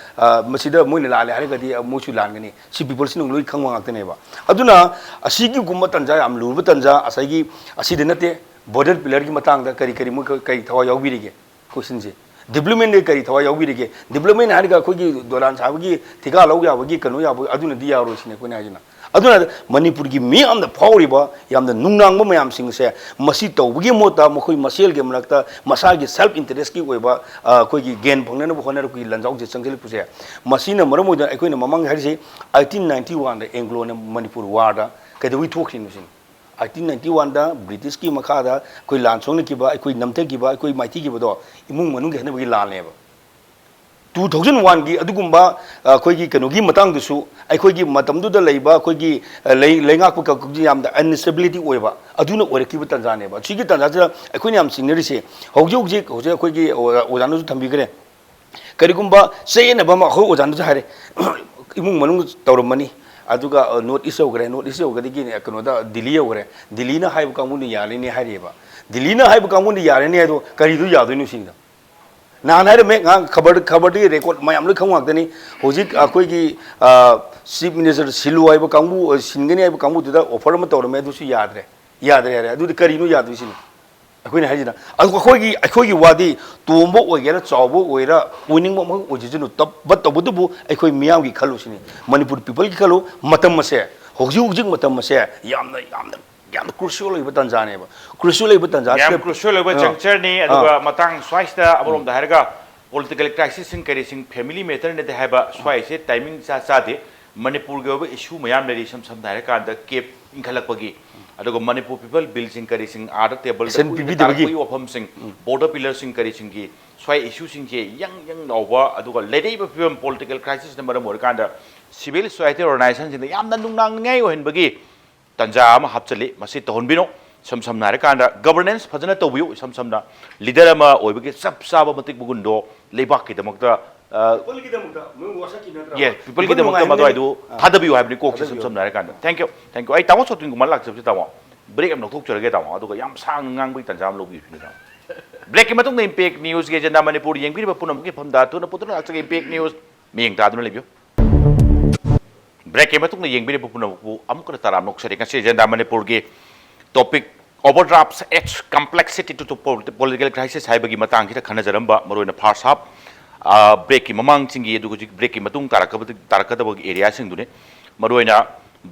masida moina lale harigadi mochu langani si people sin loi khangwa ngaktaneba aduna asigi gumma tanja am luba tanja asagi aside nate border pillar gi matangda kari mo kai thawa yaubirige question je development ne kari thawa yaubirige development hariga khogi dolan sabagi thika law yabagi kanu yabu aduna di yaro sine koina ajina aduna Manipur gi mi am da phawriba yam da nungnang ba mayam sing se masi tawgi mota mkhoi masel ge manakta masa gi self interest ki oiba koi gi gain phangna bo honar ku lanjau je changjel puse masina maramoida aikoi na mamang harisi 1891 da Anglo na Manipur war da kadwi thokhin sin 1891 da British ki makha da koi lan song ki ba koi namte ki ba koi maiti ki ba do imung manung ge na bi lan le ba 2001 gi adugumba koi gi kanu gi matang du su ai koi gi matam du da leiba koi gi leingak pu ka gi yam da instability oi ba aduna ore ki bu tanza ne ba chi gi tanza ja ai koi yam singneri se hauji koi gi ojanu thambi gre karigumba sei na ba ma ho ojanu hare imung manung tawramani aduga north east ogre north east ogre gi kanu da delhi ogre delhi na haibu kamu ni yale ni hare ba delhi na haibu kamu ni yare ni ado kari du yadu ni singa नान है मैं खबर the record मैं हम लोग खाऊं आते नहीं होजिक कोई की चीफ मिनिस्टर सिलु आई वो कांगू सिंगनी आई वो कांगू तो ऑफर में तौर में दूसरी याद रहे दूसरी करी नो याद विषय कोई नहीं है जिना कोई की वादी तोंबो वगैरह चावो वगैरह विनिंग में वजिजनु तब बट तब तो वो कोई मियाँ की खलो सिनी मणिपुर पीपल की खलो मतम मसे होजिक मतम मसे यामना याम क्रुशियल लेबा तंजाने बा क्रुशियल लेबा तंजा याम क्रुशियल लेबा जंक्चर नि अदुगा मतंग स्वाइसदा अबरोम दा हरगा पॉलिटिकल क्राइसिस सिंग करेसिंग फैमिली मैटर ने हाइबा स्वाइसे टाइमिंग सादे मणिपुर गे इशू मयाम लेरी सम दा हरका द केप इंखलकपगी अदुगा मणिपुर पीपल बिल सिंग करेसिंग आर टेबल दा कोई ऑफम सिंग बॉर्डर पिलर सिंग करेसिंग की स्वाइ इशू सिंग जे यंग नौबा अदुगा लेरेबा फिल्म पॉलिटिकल क्राइसिस नंबर मोरकांदा सिविल सोसाइटी ऑर्गेनाइजेशन सिंग यामना नुंगनांगै होहनबगी तंजा हापचली तहनबीनो सम सम गवर्नेंस फजन तौबियो सम सम लीडर की चप चाब मतिक बुगुंदो लेबाक की पीपल की थादबियो है कोक सम सम थैंक यू आई तामो सोटिंकुमार लाक्चबसे तामो ब्रेक अम लौथोकचरगे तामो अदुगा याम सांग ngang तंजा लौबी ब्रेक की मतुंग इम्पैक्ट न्यूज के जेंडा मणिपुर येंगबीबा पुनम की फमदा तुना पुतुना लाक्चगे इम्पैक्ट न्यूज मियंग तादुना लेबियो ब्रेक के मतुंग येंगबीरे पुनमु अमुक Taram नोक्सरे ngasi agenda Manipur gi topic overdrafts its complexity to political crisis haibagi matang kita khana jaramba maroina first half break ki mamang singi edu break ki matung tarakadaba area sing dune maroina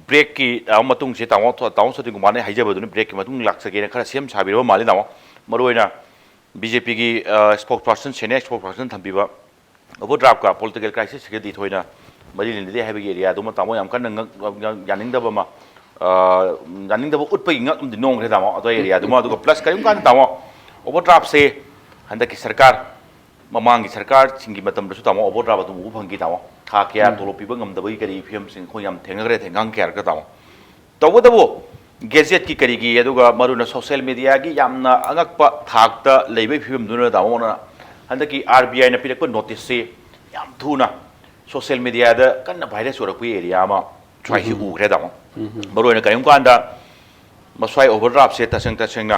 break ki matung se tawo Sotinkumar ne haijaba dune break ki matung laksage ne khara sem sabiro mali nawo maroina BJP gi spokesperson senior spokesperson thambiba overdraft ka political crisis ke di thoina मरी लिंदे है बगी area दुम तामो याम कन यानिंग दब मा यानिंग दब उटपई ngak दि नोंग रे तामो अतो एरिया दुम अदुग प्लस करिम कान तामो ओवरड्राफ्ट से हंदक की सरकार ममांग की सरकार सिंगी मतम दसु तामो ओवरड्राफ्ट दुम फंगी तामो था क्या तोलो पिब ngam दबई करी फिल्म सिंग खो याम थेंगरे थेंगांग केर का तामो तबो दबो गेजेट की करी की अदुग मरुना सोशल मीडिया की यामना अंगकपा थाकता लेबे फिल्म दुना तामो ना हंदक की RBI ना पिरक नोटिस से याम थुना सोशल मीडिया कन्ना भाइरस होरपी एरिया में स्वाई उग्रे दामो मरोना कहीं कांदा मस्वाई ओवरड्राफ्ट से तसेंगना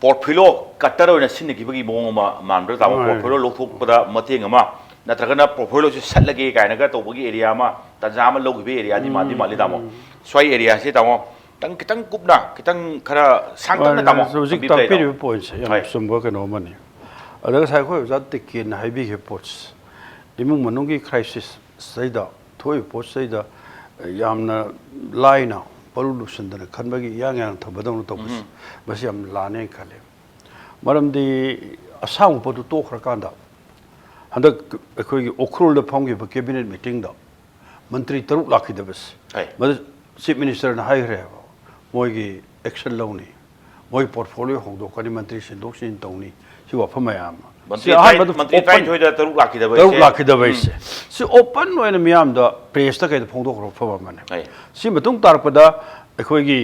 पोर्टफोलियो कटर होना सिनगिबगी मोंग मानब्र दामो पोर्टफोलियो लोथोकपदा मतेंग अमा नत्रगना पोर्टफोलियो से सल्लगे कायनगा तोबगी एरिया में तजाम लोगिबे एरिया दि माली दामो स्वाई एरिया से दामो कितंग कुपना कितंग खरा सांगतन दामो जोजिक तापिरि पॉइंट्स याम सुंबो कनो मनी अदग साइखो जात के नाइबी के पोट्स इमुंग मनुंगी क्राइसिस सैदा थोई पोस्ट सैदा यामना लाइना पॉल्यूशन खनबगी यांग थबदौन तौबस बस याम लाने खले मरमदी असांग पोदु तोखरकांदा हंदक अखोगी ओखरोल फमगी कैबिनेट मीटिंग दा मंत्री तरुक लाखिदबस मद चीफ मिनिस्टर न हाइरे मोगी एक्शन लौनी मोई पोर्टफोलियो होंदोकनी मंत्री सिंदोक सिन तौनी सि वफम मयाम मंत्री ट्राइन होइदा तरुक लाखिदबे से ओपन ओइन मियाम दा प्रेस ता के फोंदोखरो फबा माने सि मतुंग तारपदा अखोगी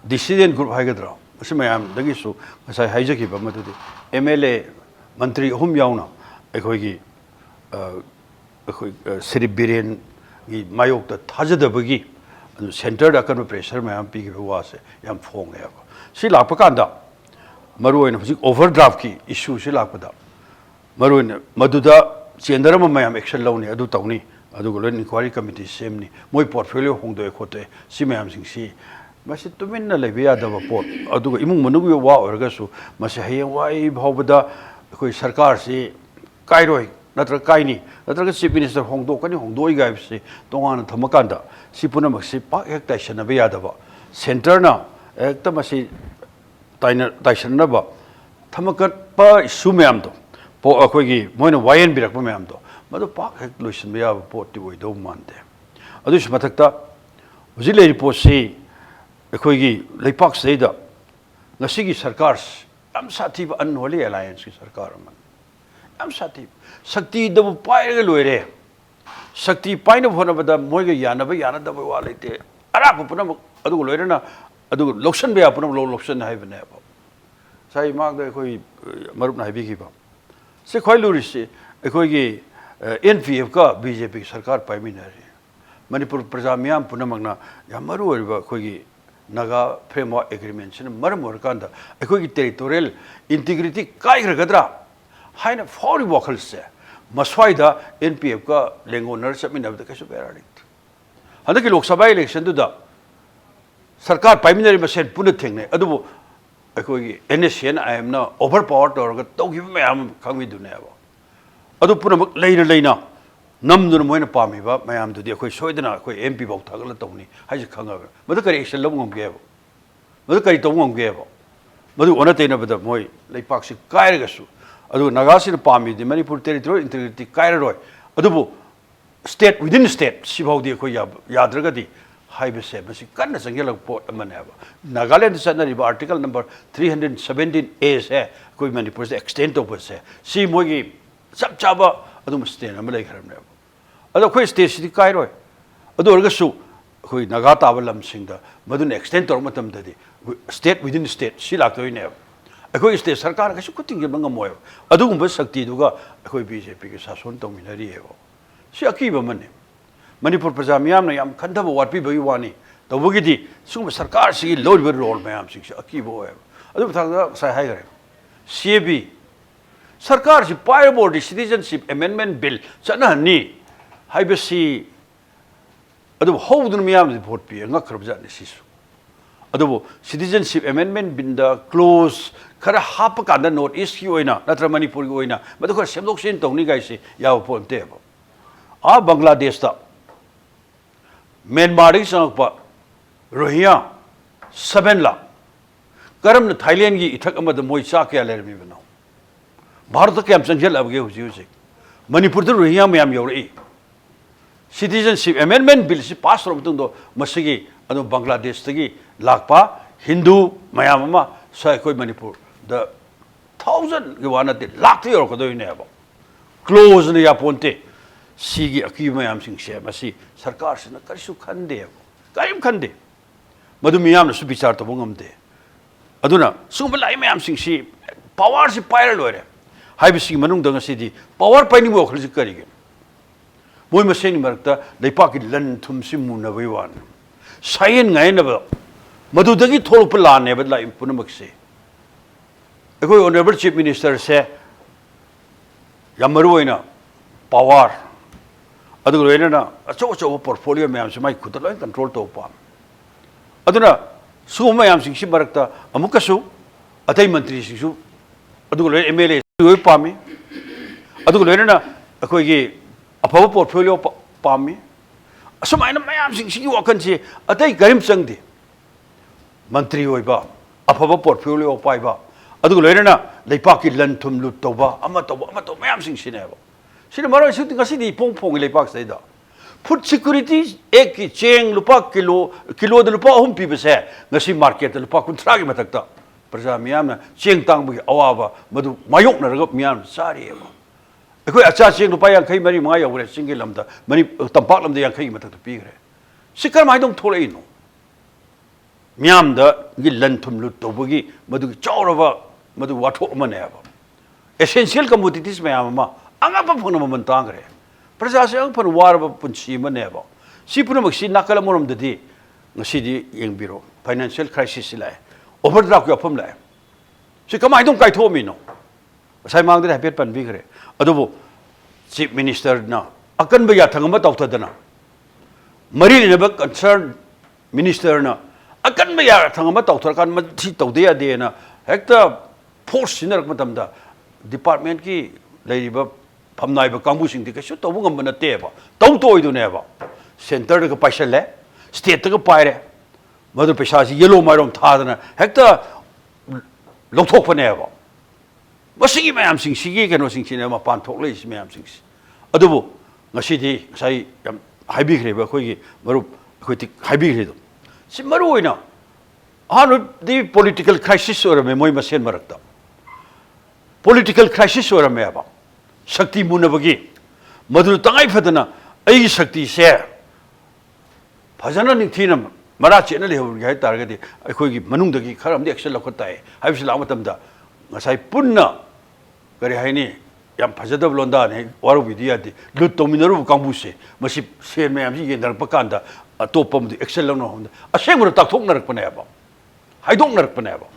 डिसीजन ग्रुप हाइगद्रा सि मयाम दगिसु मसाय हाइजकिबा मदुदि MLA मंत्री अहुम याउना अखोगी श्री बिरेन की मायोक थाजदबगी सेंटर अकन प्रेशर मैम पीगे वासे याम फोंगे सि लापकांदा मरुइन हुजिक ओवरड्राफ्ट की इशू से लापदा मरुइन मदुदा चेंदरम मैम एक्शन लौनी अदु तौनी अदुगो लोन इंक्वायरी कमिटी सेमनी मोय पोर्टफोलियो होंदोय खोते सि मैम सिंसी मसे तुमिन लेबे यादब पोट अदुगो इमुंग मनुगि वा ओरगसु मसे हयें वाई भावबदा कोई सरकार से कायरोय नत्र कायनी नत्र चीफ मिनिस्टर होंदोकनी होंदोय गायबसे तोंगान थमकांदा सि पुनमक्सि पाक हेक ताइसनबे यादब सेंटरना एकता मसे ताइसनबा थमकपा इशू मैम तो पो अखोगी मोइना वायन बिरकपा मैम तो मदु पाक हेक लोइसनबे याब पोटी ओइदो मानदे अदुस मथक्ता हुजि लेरि पोसी ꯑꯩꯈꯣꯏꯒꯤ ꯂꯩꯄꯥꯛꯁꯤꯗꯩꯗ ꯉꯁꯤꯒꯤ ꯁꯔꯀꯥꯔꯁꯤ ꯌꯥꯝ ꯁꯥꯊꯤꯕ ꯑꯟꯍꯣꯂꯤ ꯑꯦꯂꯥꯏꯟꯁꯀꯤ ꯁꯔꯀꯥꯔ ꯑꯃꯅꯤ ꯌꯥꯝ ꯁꯥꯊꯤꯕ ꯁꯛꯇꯤꯗꯕꯨ ꯄꯥꯏꯔꯒ ꯂꯣꯏꯔꯦ ꯁꯛꯇꯤ ꯄꯥꯏꯅꯕ ꯍꯣꯠꯅꯕꯗ ꯃꯣꯏꯒ ꯌꯥꯅꯕ ꯌꯥꯅꯗꯕ ꯋꯥ ꯂꯩꯇꯦ ꯑꯔꯥꯛꯄ ꯄꯨꯝꯅꯃꯛ ꯑꯗꯨꯒ ꯂꯣꯏꯅꯅ ꯑꯗꯨꯒ ꯂꯧꯁꯤꯟꯕ ꯌꯥꯕ ꯄꯨꯝꯅꯃꯛ ꯂꯧꯁꯤꯟ ꯍꯥꯏꯕꯅꯦꯕ ꯉꯁꯥꯏ ꯃꯥꯡꯗ ꯑꯩꯈꯣꯏ ꯃꯔꯨꯞꯅ ꯍꯥꯏꯕꯤꯈꯤꯕ ꯁꯤ ꯈ꯭ꯋꯥꯏ ꯂꯨꯔꯤꯁꯤ ꯑꯩꯈꯣꯏꯒꯤ NPF ꯀ BJP ꯁꯔꯀꯥꯔ ꯄꯥꯏꯃꯤꯟꯅꯔꯤ ꯃꯅꯤꯄꯨꯔ ꯄ꯭ꯔꯖꯥ ꯃꯤꯌꯥꯝ ꯄꯨꯝꯅꯃꯛꯅ ꯌꯥꯝ ꯃꯔꯨ ꯑꯣꯏꯔꯤꯕ ꯑꯩꯈꯣꯏꯒꯤ ꯅꯥꯒꯥ ꯐ꯭ꯔꯦꯝꯋꯥꯔꯛ ꯑꯦꯒ꯭ꯔꯤꯃꯦꯟꯁꯤꯅ ꯃꯔꯝ ꯑꯣꯏꯔꯀꯥꯟꯗ ꯑꯩꯈꯣꯏꯒꯤ ꯇꯦꯔꯤꯇꯣꯔꯤꯌꯦꯜ ꯏꯟꯇꯤꯒ꯭ꯔꯤꯇꯤ ꯀꯥꯏꯈ꯭ꯔꯒꯗ꯭ꯔꯥ ꯍꯥꯏꯅ ꯐꯥꯎꯔꯤꯕ ꯋꯥꯈꯜꯁꯦ ꯃꯁ꯭ꯋꯥꯏꯗ NPF ꯀ ꯂꯦꯡꯒꯣꯟꯅꯔ ꯆꯠꯃꯤꯟꯅꯕꯗ ꯀꯩꯁꯨ ꯕꯦꯔꯥ ꯂꯩꯇꯦ ꯍꯟꯗꯛꯀꯤ ꯂꯣꯛ ꯁꯚꯥ ꯏꯂꯦꯛꯁꯟꯗꯨꯗ ꯁꯔꯀꯥꯔ ꯄꯥꯏꯃꯤꯟꯅꯔꯤꯕ ꯃꯁꯦꯟ ꯄꯨꯟꯅ ꯊꯦꯡꯅꯩ ꯑꯗꯨꯕꯨ ꯑꯩꯈꯣꯏꯒꯤ NSCN IMꯅ ꯑꯣꯚꯔ ꯄꯥꯋꯔ ꯇꯧꯔꯒ ꯇꯧꯈꯤꯕ ꯃꯌꯥꯝ ꯈꯪꯕꯤꯗꯨꯅꯦꯕ ꯑꯗꯨ ꯄꯨꯝꯅꯃꯛ ꯂꯩꯅ ꯅꯝꯗꯨꯅ ꯃꯣꯏꯅ ꯄꯥꯝꯃꯤꯕ ꯃꯌꯥꯝꯗꯨꯗꯤ ꯑꯩꯈꯣꯏ ꯁꯣꯏꯗꯅ ꯑꯩꯈꯣꯏ MP ꯐꯥꯎ ꯊꯥꯒꯠꯂ ꯇꯧꯅꯤ ꯍꯥꯏꯁꯤ ꯈꯪꯉꯒ ꯃꯗꯨ ꯀꯔꯤ ꯑꯦꯛꯁꯟ ꯂꯧꯕ ꯉꯝꯒꯦꯕ ꯃꯗꯨ ꯀꯔꯤ ꯇꯧꯕ ꯉꯝꯒꯦꯕ ꯃꯗꯨ ꯑꯣꯟꯅ ꯇꯩꯅꯕꯗ ꯃꯣꯏ ꯂꯩꯄꯥꯛꯁꯤ ꯀꯥꯏꯔꯒꯁꯨ ꯑꯗꯨꯒ ꯅꯥꯒꯥꯁꯤꯅ ꯄꯥꯝꯃꯤꯗꯤ ꯃꯅꯤꯄꯨꯔ ꯇꯦꯔꯤꯇꯣꯔꯤꯌꯦꯜ ꯏꯟꯇꯤꯒ꯭ꯔꯤꯇꯤ ꯀꯥꯏꯔꯔꯣꯏ ꯑꯗꯨꯕꯨ ꯁ꯭ꯇꯦꯠ ꯋꯤꯗꯤꯟ ꯁ꯭ꯇꯦꯠ ꯁꯤꯐꯥꯎꯗꯤ ꯑꯩꯈꯣꯏ ꯌꯥꯗ꯭ꯔꯒꯗꯤ ꯍꯥꯏꯕꯁꯦ ꯃꯁꯤ ꯀꯟꯅ ꯆꯪꯁꯤꯜꯂꯛꯄ ꯄꯣꯠ ꯑꯃꯅꯦꯕ ꯅꯥꯒꯥꯂꯦꯟꯗ ꯆꯠꯅꯔꯤꯕ ꯑꯥꯔꯇꯤꯀꯜ ꯅꯝꯕꯔ 317A ꯁꯦ ꯑꯩꯈꯣꯏ ꯃꯅꯤꯄꯨꯔꯁꯤꯗ ꯑꯦꯛꯁꯇꯦꯟ ꯇꯧꯕꯁꯦ ꯁꯤ ꯃꯣꯏꯒꯤ ꯆꯞ ꯆꯥꯕ ꯑꯗꯨꯝꯕ ꯁ꯭ꯇꯦꯠ ꯑꯃ ꯂꯩꯈ꯭ꯔꯕꯅꯦꯕ ꯑꯗꯣ ꯑꯩꯈꯣꯏ ꯁ꯭ꯇꯦꯠꯁꯤꯗꯤ ꯀꯥꯏꯔꯣꯏ ꯑꯗꯨ ꯑꯣꯏꯔꯒꯁꯨ ꯑꯩꯈꯣꯏ ꯅꯥꯒꯥ ꯇꯥꯕ ꯂꯝꯁꯤꯡꯗ ꯃꯗꯨꯅ ꯑꯦꯛꯁꯇꯦꯟ ꯇꯧꯔꯛ ꯃꯇꯝꯗꯗꯤ ꯁ꯭ꯇꯦꯠ ꯋꯤꯗꯤꯟ ꯁ꯭ꯇꯦꯠ ꯁꯤ ꯂꯥꯛꯇꯣꯏꯅꯦꯕ ꯑꯩꯈꯣꯏ ꯁ꯭ꯇꯦꯠ ꯁꯔꯀꯥꯔꯅ ꯀꯩꯁꯨ ꯈꯨꯠ ꯊꯤꯡꯖꯤꯟꯕ ꯉꯝꯃꯣꯏꯕ ꯑꯗꯨꯒꯨꯝꯕ ꯁꯛꯇꯤꯗꯨꯒ ꯑꯩꯈꯣꯏ BJPꯒꯤ ꯁꯥꯁꯣꯟ ꯇꯧꯃꯤꯟꯅꯔꯤꯑꯕ ꯁꯤ ꯑꯀꯤꯕ ꯑꯃꯅꯤ ꯃꯅꯤꯄꯨꯔ प्रजा ꯃꯤꯌꯥꯝꯅ ꯌꯥꯝ ꯈꯟꯊꯕ ꯋꯥꯠꯄꯤꯕꯒꯤ ꯋꯥꯅꯤ ꯇꯧꯕꯒꯤꯗꯤ ꯁꯤꯒꯨꯝꯕ ꯁꯔꯀꯥꯔꯁꯤꯒꯤ ꯂꯧꯔꯤꯕ ꯔꯣꯜ ꯃꯌꯥꯝꯁꯤꯡꯁꯤ ꯑꯀꯤꯕ ꯑꯣꯏꯌꯦꯕ ꯑꯗꯨ ꯃꯊꯪꯗ ꯉꯁꯥꯏ ꯍꯥꯏꯈ꯭ꯔꯦ CAB ꯁꯔꯀꯥꯔꯁꯤ ꯄꯥꯏꯔꯕ ꯑꯣꯏꯔꯗꯤ ꯁꯤꯇꯤꯖꯟꯁꯤꯞ ꯑꯦꯃꯦꯟꯃꯦꯟ ꯕꯤꯜ ꯆꯠꯅꯍꯟꯅꯤ ꯍꯥꯏꯕꯁꯤ ꯑꯗꯨꯕꯨ ꯍꯧꯗꯨꯅ ꯃꯤꯌꯥꯝꯁꯤ ꯚꯣꯠ ꯄꯤ ꯉꯛꯈ꯭ꯔꯕꯖꯥꯠꯅꯤ ꯁꯤꯁꯨ ꯑꯗꯨꯕꯨ ꯁꯤꯇꯤꯖꯟꯁꯤꯞ ꯑꯦꯃꯦꯟꯃꯦꯟ ꯕꯤꯜꯗ ꯀ꯭ꯂꯣꯖ ꯈꯔ ꯍꯥꯞꯄ ꯀꯥꯟꯗ ꯅꯣꯔꯠ ꯏꯁꯀꯤ ꯑꯣꯏꯅ ꯅꯠꯇ꯭ꯔꯒ ꯃꯅꯤꯄꯨꯔꯒꯤ ꯑꯣꯏꯅ ꯃꯗꯨ ꯈꯔ ꯁꯦꯝꯗꯣꯛ ꯁꯦꯝꯖꯤꯟ ꯇꯧꯅꯤꯡꯉꯥꯏꯁꯤ ꯌꯥꯕ ꯄꯣꯠ ꯅꯠꯇꯦꯕ ꯕꯪꯒ꯭ꯂꯥꯗꯦꯁꯇ ꯃ꯭ꯌꯥꯟꯃꯥꯔꯗꯒꯤ ꯆꯪꯉꯛꯄ ꯔꯣꯍꯤꯡꯌꯥ 7 लाख ꯀꯔꯝꯅ ꯊꯥꯏꯂꯦꯟꯒꯤ ꯏꯊꯛ ꯑꯃꯗ ꯃꯣꯏ ꯆꯥ ꯀꯌꯥ ꯂꯩꯔꯝꯃꯤꯕꯅꯣ ꯚꯥꯔꯠꯇ ꯀꯌꯥꯝ ꯆꯪꯁꯤꯜꯂꯛꯑꯕꯒꯦ ꯍꯧꯖꯤꯛ ꯃꯅꯤꯄꯨꯔꯗ ꯔꯣꯍꯤꯡꯌꯥ ꯃꯌꯥꯝ ꯌꯧꯔꯛꯏ ꯁꯤꯇꯤꯖꯟꯁꯤꯞ ꯑꯦꯃꯦꯟꯃꯦꯟ ꯕꯤꯜꯁꯤ ꯄꯥꯁ ꯇꯧꯔꯕ ꯃꯇꯨꯡꯗ ꯃꯁꯤꯒꯤ ꯑꯗꯨꯝ ꯕꯪꯒ꯭ꯂꯥꯗꯦꯁꯇꯒꯤ ꯂꯥꯛꯄ ꯍꯤꯟꯗꯨ ꯃꯌꯥꯝ ꯑꯃ ꯑꯩꯈꯣꯏ ꯃꯅꯤꯄꯨꯔꯗ 1000ꯒꯤ ꯋꯥ ꯅꯠꯇꯦ ꯂꯥꯛꯇ ꯌꯧꯔꯛꯀꯗꯣꯏꯅꯦꯕ ꯀ꯭ꯂꯣꯖꯅ ꯌꯥꯄꯣꯟꯇꯦ ꯁꯤꯒꯤ ꯑꯀꯤꯕ ꯃꯌꯥꯝꯁꯤꯡꯁꯦ ꯃꯁꯤ ꯁꯔꯀꯥꯔꯁꯤꯅ ꯀꯔꯤꯁꯨ ꯈꯟꯗꯦꯕ ꯀꯔꯤꯝ ꯈꯟꯗꯦ ꯃꯗꯨ ꯃꯤꯌꯥꯝꯅꯁꯨ ꯕꯤꯆꯥꯔ ꯇꯧꯕ ꯉꯝꯗꯦ ꯑꯗꯨꯅ ꯁꯤꯒꯨꯝꯕ ꯂꯥꯛꯏ ꯃꯌꯥꯝꯁꯤꯡꯁꯤ ꯄꯥꯋꯔꯁꯤ ꯄꯥꯏꯔ ꯂꯣꯏꯔꯦ ꯍꯥꯏꯕꯁꯤꯒꯤ ꯃꯅꯨꯡꯗ ꯉꯁꯤꯗꯤ ꯄꯥꯋꯔ ꯄꯥꯏꯅꯤꯡꯕ ꯋꯥꯈꯜꯁꯤ ꯀꯔꯤꯒꯤꯅꯣ ꯃꯣꯏ ꯃꯁꯦꯟꯒꯤ ꯃꯔꯛꯇ ꯂꯩꯄꯥꯛꯀꯤ ꯂꯟ ꯊꯨꯝꯁꯤ ꯃꯨꯟꯅꯕꯒꯤ ꯋꯥꯅꯤ ꯁꯥꯌꯦꯟ ꯉꯥꯏꯅꯕ ꯃꯗꯨꯗꯒꯤ ꯊꯣꯛꯂꯛꯄ ꯂꯥꯟꯅꯦꯕ ꯂꯥꯛꯏꯕ ꯄꯨꯝꯅꯃꯛꯁꯦ ꯑꯩꯈꯣꯏ ꯑꯣꯅꯔꯦꯕꯜ ꯆꯤꯐ ꯃꯤꯅꯤꯁꯇꯔꯁꯦ ꯌꯥꯝ ꯃꯔꯨ ꯑꯣꯏꯅ ꯄꯥꯋꯔ ꯑꯗꯨꯒ ꯂꯣꯏꯅꯅ ꯑꯆꯧ ꯑꯆꯧꯕ ꯄꯣꯔꯠꯐꯣꯂꯤꯑꯣ ꯃꯌꯥꯝꯁꯤ ꯃꯥꯒꯤ ꯈꯨꯠꯇ ꯂꯣꯏꯅ ꯀꯟꯇ꯭ꯔꯣꯜ ꯇꯧꯕ ꯄꯥꯝꯃꯤ ꯑꯗꯨꯅ ꯁꯤꯒꯨꯝꯕ ꯃꯌꯥꯝꯁꯤꯡꯁꯤ ꯃꯔꯛꯇ ꯑꯃꯨꯛꯀꯁꯨ ꯑꯇꯩ ꯃꯟꯇ꯭ꯔꯤꯁꯤꯡꯁꯨ ꯑꯗꯨꯒ ꯂꯣꯏꯅ MLA ꯂꯣꯏ ꯄꯥꯝꯃꯤ ꯑꯗꯨꯒ ꯂꯣꯏꯅꯅ ꯑꯩꯈꯣꯏꯒꯤ ꯑꯐꯕ ꯄꯣꯔꯠꯐꯣꯂꯤꯑꯣ ꯄꯥꯝꯃꯤ ꯑꯁꯨꯃꯥꯏꯅ ꯃꯌꯥꯝꯁꯤꯡꯁꯤꯒꯤ ꯋꯥꯈꯜꯁꯤ ꯑꯇꯩ ꯀꯔꯤꯝ ꯆꯪꯗꯦ ꯃꯟꯇ꯭ꯔꯤ ꯑꯣꯏꯕ ꯑꯐꯕ ꯄꯣꯔꯠꯐꯣꯂꯤꯑꯣ ꯄꯥꯏꯕ ꯑꯗꯨꯒ ꯂꯣꯏꯅꯅ ꯂꯩꯄꯥꯛꯀꯤ ꯂꯟ ꯊꯨꯝ ꯂꯨꯠ ꯇꯧꯕ ꯑꯃ ꯇꯧꯕ ꯃꯌꯥꯝꯁꯤꯡꯁꯤꯅꯦꯕ ꯁꯤꯅ ꯃꯔꯨ ꯑꯣꯏꯅ ꯉꯁꯤꯗꯤ ꯐꯣꯡꯉꯤ ꯂꯩꯄꯥꯛꯁꯤꯗꯩꯗ ꯐꯨꯗ ꯁꯤꯀ꯭ꯌꯨꯔꯤꯇꯤ ꯑꯦꯛꯀꯤ ꯆꯦꯡ ꯂꯨꯄꯥ ꯀꯤꯂꯣꯗ ꯂꯨꯄꯥ 3 ꯄꯤꯕꯁꯦ ꯉꯁꯤ ꯃꯥꯔꯀꯦꯠꯇ ꯂꯨꯄꯥ 50ꯒꯤ ꯃꯊꯛꯇ ꯄ꯭ꯔꯖꯥ ꯃꯤꯌꯥꯝꯅ ꯆꯦꯡ ꯇꯥꯡꯕꯒꯤ ꯑꯋꯥꯕ ꯃꯗꯨ ꯃꯥꯌꯣꯛꯅꯔꯒ ꯃꯤꯌꯥꯝꯅ ꯆꯥꯔꯤꯑꯕ ꯑꯩꯈꯣꯏ ꯑꯆꯥ ꯆꯦꯡ ꯂꯨꯄꯥ 50 45 ꯌꯧꯈ꯭ꯔꯦ ꯆꯤꯡꯒꯤ ꯂꯝꯗ ꯇꯝꯄꯥꯛ ꯂꯝꯗ 50ꯒꯤ ꯃꯊꯛꯇ ꯄꯤꯈ꯭ꯔꯦ ꯁꯤ ꯀꯔꯝꯍꯥꯏꯅ ꯇꯧꯅ ꯊꯣꯛꯂꯛꯏꯅꯣ ꯃꯤꯌꯥꯝꯗꯒꯤ ꯂꯟ ꯊꯨꯝ ꯂꯨꯠ ꯇꯧꯕꯒꯤ ꯃꯗꯨꯒꯤ ꯆꯥꯎꯔꯕ ꯃꯗꯨ ꯋꯥꯊꯣꯛ ꯑꯃꯅꯦꯕ ꯑꯦꯁꯦꯟꯁꯤꯌꯦꯜ ꯀꯃꯣꯗꯤꯇꯤꯁ ꯃꯌꯥꯝ ꯑꯃ ꯑꯉꯛꯄ ꯐꯪꯅ ꯃꯃꯜ ꯇꯥꯡꯈ꯭ꯔꯦ ꯄ꯭ꯔꯖꯥꯁꯦ ꯑꯉꯛꯄ ꯋꯥꯔꯕ ꯄꯨꯟꯁꯤ ꯑꯃꯅꯦꯕ ꯁꯤ ꯄꯨꯝꯅꯃꯛꯁꯤ ꯅꯥꯀꯜ ꯑꯃꯔꯣꯝꯗꯗꯤ ꯉꯁꯤꯗꯤ ꯌꯦꯡꯕꯤꯔꯣ ꯐꯥꯏꯅꯥꯟꯁꯤꯌꯦꯜ ꯀ꯭ꯔꯥꯏꯁꯤꯁꯁꯤ ꯂꯥꯛꯑꯦ ꯑꯣꯚꯔꯗ꯭ꯔꯥꯐꯀꯤ ꯋꯥꯐꯝ ꯂꯥꯛꯑꯦ ꯁꯤ ꯀꯃꯥꯏꯅ ꯇꯧꯅ ꯀꯥꯏꯊꯣꯛꯑꯝꯃꯤꯅꯣ ꯉꯁꯥꯏ ꯃꯥꯡꯗ ꯍꯥꯏꯐꯦꯠ ꯄꯟꯕꯤꯈ꯭ꯔꯦ ꯑꯗꯨꯕꯨ ꯆꯤꯐ ꯃꯤꯅꯤꯁꯇꯔꯅ ꯑꯀꯟꯕ ꯌꯥꯊꯪ ꯑꯃ ꯇꯧꯊꯗꯅ ꯃꯔꯤ ꯂꯩꯅꯕ ꯀꯟꯁꯔꯟ ꯃꯤꯅꯤꯁꯇꯔꯅ ꯑꯀꯟꯕ ꯌꯥꯊꯪ ꯑꯃ ꯇꯧꯊꯔꯀꯥꯟꯗ ꯃꯁꯤ ꯇꯧꯗ ꯌꯥꯗꯦꯅ ꯍꯦꯛꯇ ꯐꯣꯔꯁ ꯁꯤꯖꯤꯟꯅꯔꯛꯄ ꯃꯇꯝꯗ ꯗꯤꯄꯥꯔꯠꯃꯦꯟꯠꯀꯤ ꯂꯩꯔꯤꯕ ꯐꯝꯅꯥꯏꯕ ꯀꯥꯡꯕꯨꯁꯤꯡꯗꯤ ꯀꯩꯁꯨ ꯇꯧꯕ ꯉꯝꯕ ꯅꯠꯇꯦꯕ ꯇꯧꯗꯣꯏꯗꯨꯅꯦꯕ ꯁꯦꯟꯇꯔꯗꯒ ꯄꯥꯏꯁꯜꯂꯦ ꯁ꯭ꯇꯦꯠꯇꯒ ꯄꯥꯏꯔꯦ ꯃꯗꯨ ꯄꯩꯁꯥꯁꯤ ꯌꯦꯜꯂꯣ ꯃꯥꯏꯔꯣꯝ ꯊꯥꯗꯅ ꯍꯦꯛꯇ ꯂꯧꯊꯣꯛꯄꯅꯦꯕ ꯃꯁꯤꯒꯤ ꯃꯌꯥꯝꯁꯤꯡꯁꯤꯒꯤ ꯀꯩꯅꯣꯁꯤꯡꯁꯤꯅ ꯃꯄꯥꯟ ꯊꯣꯛꯂꯛꯏꯁꯤ ꯃꯌꯥꯝꯁꯤꯡꯁꯤ ꯑꯗꯨꯕꯨ ꯉꯁꯤꯗꯤ ꯉꯁꯥꯏ ꯌꯥꯝ ꯍꯥꯏꯕꯤꯈ꯭ꯔꯦꯕ ꯑꯩꯈꯣꯏꯒꯤ ꯃꯔꯨꯞ ꯑꯩꯈꯣꯏ ꯍꯥꯏꯕꯤꯈ꯭ꯔꯦꯗꯣ ꯁꯤ ꯃꯔꯨ ꯑꯣꯏꯅ दी पॉलिटिकल क्राइसिस और में मोई मसेन मरकता पॉलिटिकल क्राइसिस और में अब शक्ति मुनबगी मधुर तंगाई फदना आई शक्ति से फजना निथीन मरा चेन लेहौगे है तारगदि अखोगी मनुंगदगी खरमदि action लखताय हाइबिस La मतमदा ngасai punna kari haini yam phajadab londa ne waru bidiadi lut tominaru kambuse masi sen mayam ji yendar pakanda atopam di excel lawna honda asengro takthok narak pane ba haidok narak pane ba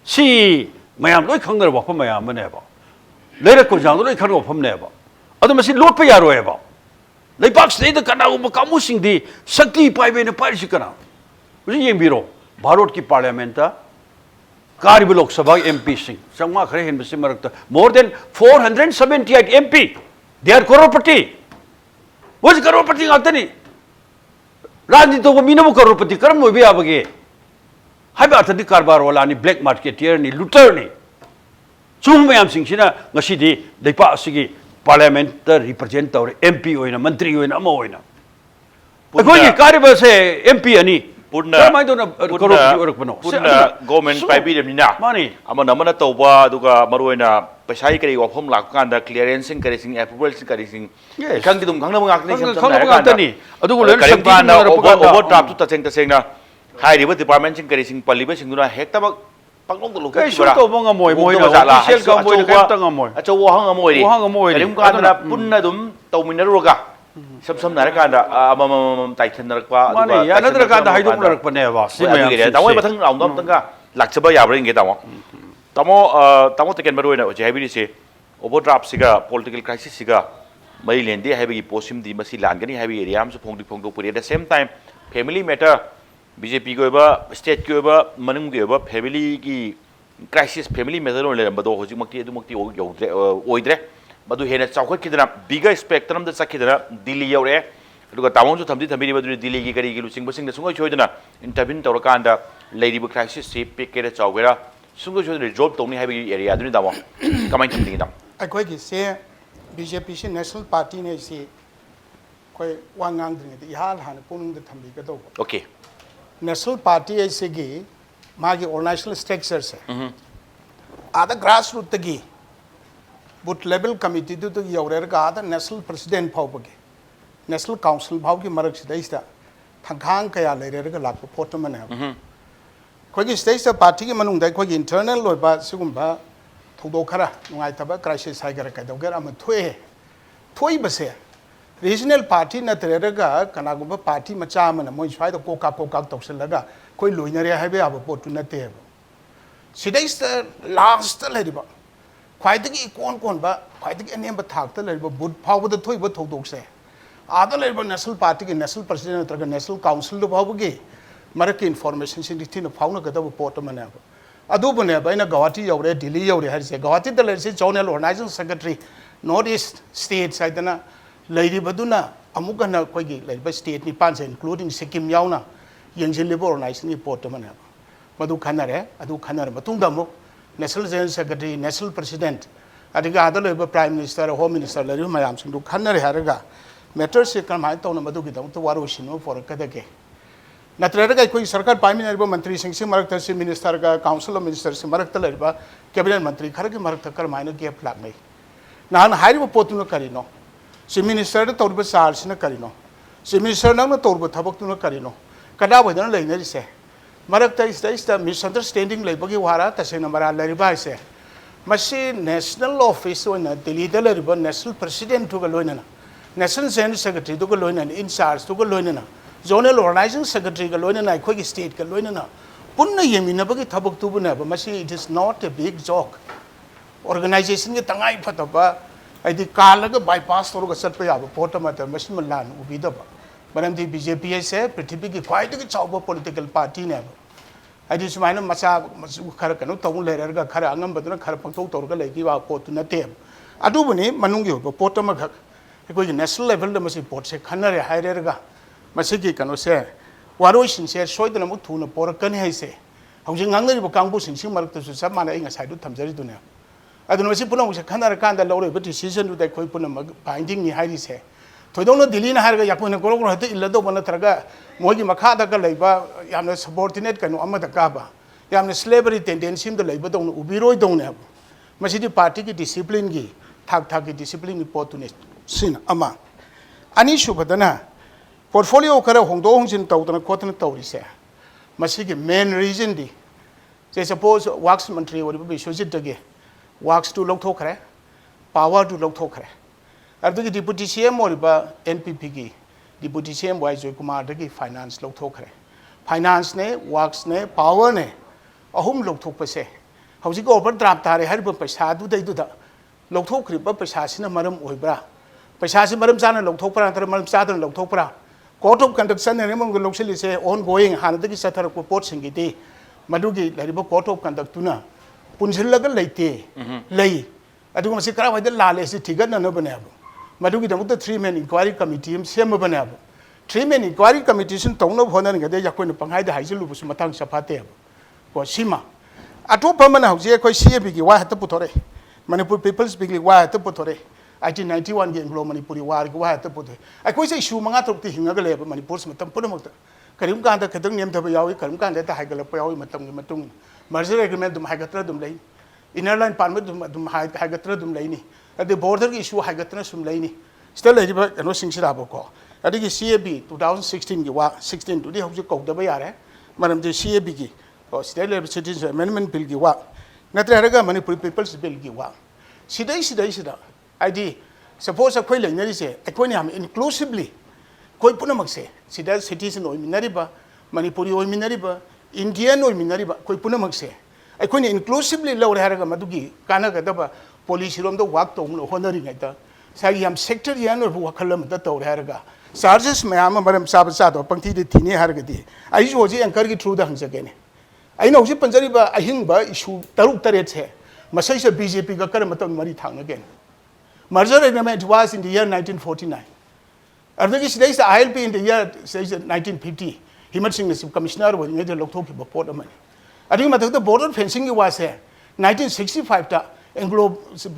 si mayam loi khangnar ba pham mayam ne ba leira ko jang loi khang pham ne ba adu masi lot pa yaro ba leipak state da kana ba kamu sing di shakti paibe ne pai si kana uji yembiro bharot ki parliament ta Karib Lok Sabha MP Singh, Sangma Khare Hin Bisi Marakta, more than 478 MP. They are crorepati. What is crorepati Atani? Rajito Minamo crorepati, Karam will be abage. Habata di Karbar Olani, black marketeer, ni Luterni. Sumayam Singh Sina, Nashidi, the Pasigi, Parliament representative, MP or in a Mantri or in a Moina. But when you Karib say MP ani. Purna government private mina ama namana toba duga maruina pesai kari wafom lakanda clearancing karising approval karising kang dum khang na ngak ni sam ni adu ko len sakti na overdraft tu taseng na hai river department sing karising paliba sing na hekta bak panglong lu kai su to bang amoy moy na official ka moy ka tang amoy acho wo hang amoy rim ka na punna dum tawminaruga Some Narakanda, Titan Narqua, another kind of Haidum Narpaneva, Tamo Batang, Tanga, Laxaba Yabring get out. Tamo taken Maruina, which I will say, overdraft cigar, political crisis cigar, Maryland, they have a possum, the Masi Langani, heavy areas of Pongo put at the same time, family matter, BJP Goba, State Goba, Manum Goba, family crisis, family method, but Hojimaki Oidre. Madu hena chawkhat kidana bigger spectrum da sakidana Delhi yaure aduga tawon su thamdi thambi madu Delhi gi kari gi lusing basing da sungoi choidana intervene tawrakanda lady crisis se pekere chawgera sungoi choidana resolve tawni haibi area aduni dawo kamai thamdi da akoi gi se BJP se national party ne se koi wangang dring de ihal han punung da thambi ka do okay national party se gi magi organizational structure se ada grassroots gi but level committee to yaure ga the national president phawbage national council phawgi marak sidaista thangkhang kaya leire ga lakpo potman ha khoi gi state party gi manung dai khoi gi internal loiba sigumba thodo khara ngai taba crisis hai ga ka dogera am thoi base regional party na tere ga kana gumba party macha man moi swai da koka toksel ga khoi loinare ha be aba potu na te sidaista last leriba Quite con ba, quite a name but talk the labor would power the toy but to say. Other labor national party, national president, national council of Hobogay, Maraki information in the tin of Fauna Gata Portaman. Adubane by a Gawati or a Delhi or has a Gawati the Lady Zonal Organizing Secretary, Northeast States, Idana, Lady Baduna, Amugana Quagi, like by state Nipans, including Sikkim Yauna, Yanjin Labor Organizing Portaman. Madu Kanare, Adu Kanar Matundamo. National General Secretary, National President, Adiga other Prime Minister, Home Minister, Larry Mayam, to Kanar Haraga, matters come out on a Maduki to Warushino for a Kadake. Natraga, quick circle, Prime Minister, Mantri, Singh Marakta, Minister, Council of Ministers, Marakta, Cabinet Mantri, Karaki Marakaka, minor gay plagme. Now, high Potuno Carino. Si Minister Torba Sars in a Carino. Si Minister Nana Torba Tabakuna Carino. Kadawa, don't let say. Marakta is the misunderstanding like Bagiwara, Tasenamara Laribase. Masi national office on a Delhi national president to Galoina, national general secretary to Galoina, in charge to Galoina, zonal organizing secretary Galoina, Quagi state Galoina. Punna Yemina Bagi Tabuk Tubuna, Masi, it is not a big joke. Organization get Tangai Pataba, I did Kalaga bypass or Satpaya, Portamata, Masimalan, Ubidaba. But I'm the BJP said pretty big quite a job political party never. I just mind a Masa Karakano, Lerga Karangam, but the Karapato Torga like give out port to Natem. Adubuni, Manungi, Portamaka, because the national level the Masi port say Canary Hirega, Masiki cano say, Waroshin said, show the Mutuna Porakan, I say. How you angry about Kambus and Shimark to Samana in a side of Tamzari. I don't know if you put on Canara Kanda lower, but decision to that Koipuna binding Haidi say. थोदों दिल्ली है याकुन गोरो गोरो हते इल्लदो बन नत्रगा मोगी मखादा का लेबा यामने सबऑर्डिनेट कनो अमदा काबा यामने स्लेवरी टेंडेंसी में लेबा दौन उबिरोय दौने अब मसीदी पार्टी की डिसिप्लिन की थाक थाक की डिसिप्लिन की पोतुने सिन अमा अनि सुबदना पोर्टफोलियो खरा होंदो होंजिन तौदना खोतना तौरिसे मसीगी मेन रीजन दी से सपोज वर्क्स मंत्री ओरिबा बिश्वजित दगे वर्क्स टू लौथोखरे पावर टू लौथोखरे अदुगी डिप्यूटी सीएम ओरिबा एनपीपी की डिप्यूटी सीएम वाई जयकुमार दगी फाइनेंस लौथोखरे फाइनेंस ने वर्क्स ने पावर ने अहुम लौथोकपसे हौजिक ओवरड्राफ्ट तारे हरब पैसा दुदैदुदा लौथोखरिबा पैसासिना मरम ओइब्रा पैसासि मरम जाना लौथोकपरा नतर मरम जादन लौथोकपरा कोर्ट ऑफ कंडक्ट सने मंग लौसिलिसे ऑन गोइंग हानदगी सथरक पोट सिंगिदि मदुगी लरिबा कोर्ट ऑफ कंडक्ट तुना पुनजिल्लगा लेते लई अदुग मसि करा वैद लाले सि थिगन न बनेब मदुगी दमुत 3 मैन इंक्वायरी कमिटी हम सेम बनेब 3 मैन इंक्वायरी कमिटी सिन तौनो भोनन गदे याकोइन पंगाइ दा हाइजलु बुस मतंग सफाते को सीमा अटोप मन हौजे कोइ सीएबी की वा हत पुथोरे मणिपुर पीपल्स बिग वा हत पुथोरे 1991 के एंग्लो मणिपुरी वार की वा हत पुथोरे अकोइ से इशू मंगा तोक्ति हिंगा लेब मणिपुर मतम पुनमत करीम कांदा खदंग नेम थब यावी करीम कांदा ता हाइगलप यावी मतम की मतुंग मर्जर एग्रीमेंट दुम हाइगत्र दुम लई इनर लाइन पान में दुम हाइगत्र दुम लई नि अदे बॉर्डर की इशू हाइगत्र सुम लई नि स्टिल लेजिबा कनो सिंगसिराबो को अदगी सीएबी 2016 की वा 16 टुदे हौजे कौदबा यारे मरम जे सीएबी की state level citizen amendment bill की वा नत्र हरगा मणिपुर पीपल्स बिल की वा सिदा आईडी सपोज अखोई लेनरी से अखोई हम इंक्लूसिवली कोई पुनमक से सिदा सिटीजन ओइमिनरिबा मणिपुरी ओइमिनरिबा इंडियन ओइमिनरिबा कोई पुनमक से अखोई इंक्लूसिवली लौरे हरगा मदुगी कानागदबा पॉलिसी रोम दो वाक तो होनरी गैता सागी हम सेक्टरियन और वखल मत तौरे हरगा चार्जेस मयाम मरम साब सादो पंक्ति दे थिने हरगदी आई होजे एंकर की थ्रू द हंजगेने अइन हौजे पंजरिबा अहिंगबा इशू तरुक तरेट से मसै से बीजेपी का कर मतम मरी थांगगेन merger agreement was in the year 1949 अरदगी सिदैस ILP in the year 1950 Himmat Singh ने कमिश्नर वने दे लोकथोकी बपोट अमने अदगी मथक द बॉर्डर फेंसिंग की वाज है 1965 ता एंग्लो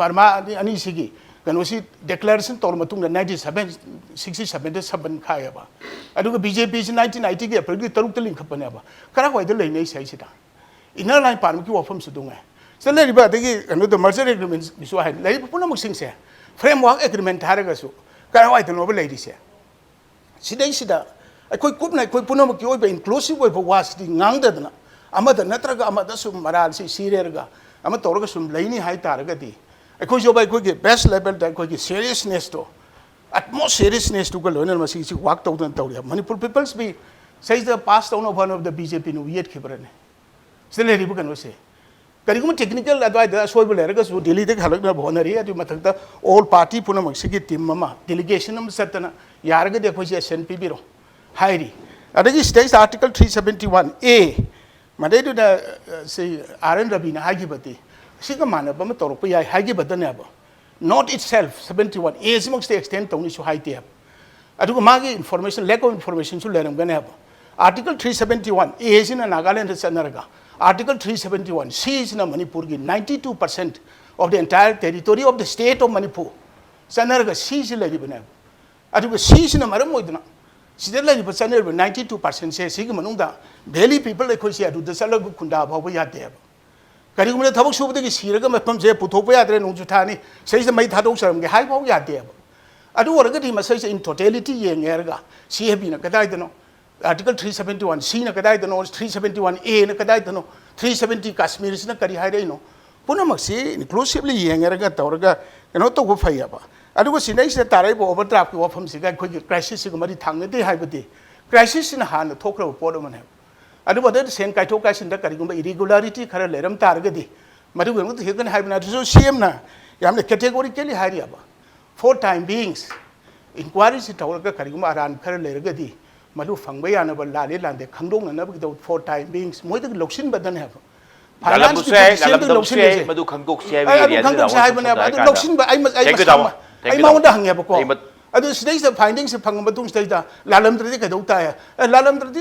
बर्मा अनि सिगी कनोसी डिक्लेरेशन तौर मतुंग 1967 द सबन खायबा अदुग बीजेपी 1990 के अप्रैल की तरुक तलिंग खपनेबा करा वाइद लेनै सैसिदा इनर लाइन पार्म की वफम सुदुंगा सलेरिबा दगी कनो द मर्जर एग्रीमेंट बिसो हाय लै पुनम सिंग से फ्रेमवर्क एग्रीमेंट हारगसु करा वाइद नोब लेदिसे सिदैसिदा अखोई कुपना अखोई पुनम की ओइबा इंक्लूसिव ओइबा वासदि ngang अमद नत्रगा अमद सुम मराल सि सिरेरगा अम तौरगा सुम लैनी हाय तारगदी अखोई जोबा अखोई के बेस्ट लेवल दा अखोई के सीरियसनेस तो utmost seriousness to go learn masi si walk out and tawri Manipur peoples be says the past down of one of the BJP no yet khibrane still ri bu kan se karigum technical advice da soy bu lerga so delhi de halak na bonari adu mathak da all party puna masi ki team mama delegation am satana yarga de khoi SNP biro hairi adagi states article 371A madai do da say RN Rabina hagibati siga manaba ma torok pa yai hagibadane aba not itself 71 is amongst the extent only so high there adu magi information lack of information so leram gane aba article 371 is in Nagaland sanaraga article 371 C is in Manipur 92% of the entire territory of the state of Manipur sanaraga C is lagi bana adu C is na maram moidna sidela li pasaner 92% se sig manungda valley people like khoi adu da sala khunda ba ya de करीगुमने थबक सुबदगी सिरगा मफम J पुथोप यादरे नोजुथानी सैसे my थादोक सरमगे high फाउ यादेब अदु वरगदी मसैसे in totality येंगेरगा CAB न कदाइदनो article 371 सी न कदाइदनो 371 ए न कदाइदनो 370 कश्मीर न करी हाइरेनो पुनमक्सी inclusively येंगेरगा तौरगा कनो तो गो फैयाबा अदुगो सिनैसे ताराइबो overdraft की वफम सिगा खोगी crisis सिग मरि थांगदे हाइबदि क्राइसिस न हान थोक्रो पोड मने अदुबदे सेन काइथो काइसिन द करिगुम इरेगुलरिटी खरा लेरम तारगदी मदुगुम हेगन हाइबना जो सीएम ना यामने कैटेगोरिकली हारियाबा फॉर टाइम बीइंग्स इंक्वायरी से तौरगा करिगुम आरान खरा लेरगदी मदु फंगबा यानब लाले लांदे खंगदोंग नब दो for time beings Moid Locsin बदन है फाइनेंस लोक्सिन मदु खंगदोक से है खंगदोक से हाइबने अदु लोक्सिन आई माउंड हंगेबको अदु सिदैस फाइंडिंग से फंग मतुंग सिदैस लालमद्रदि कदौता है लालमद्रदि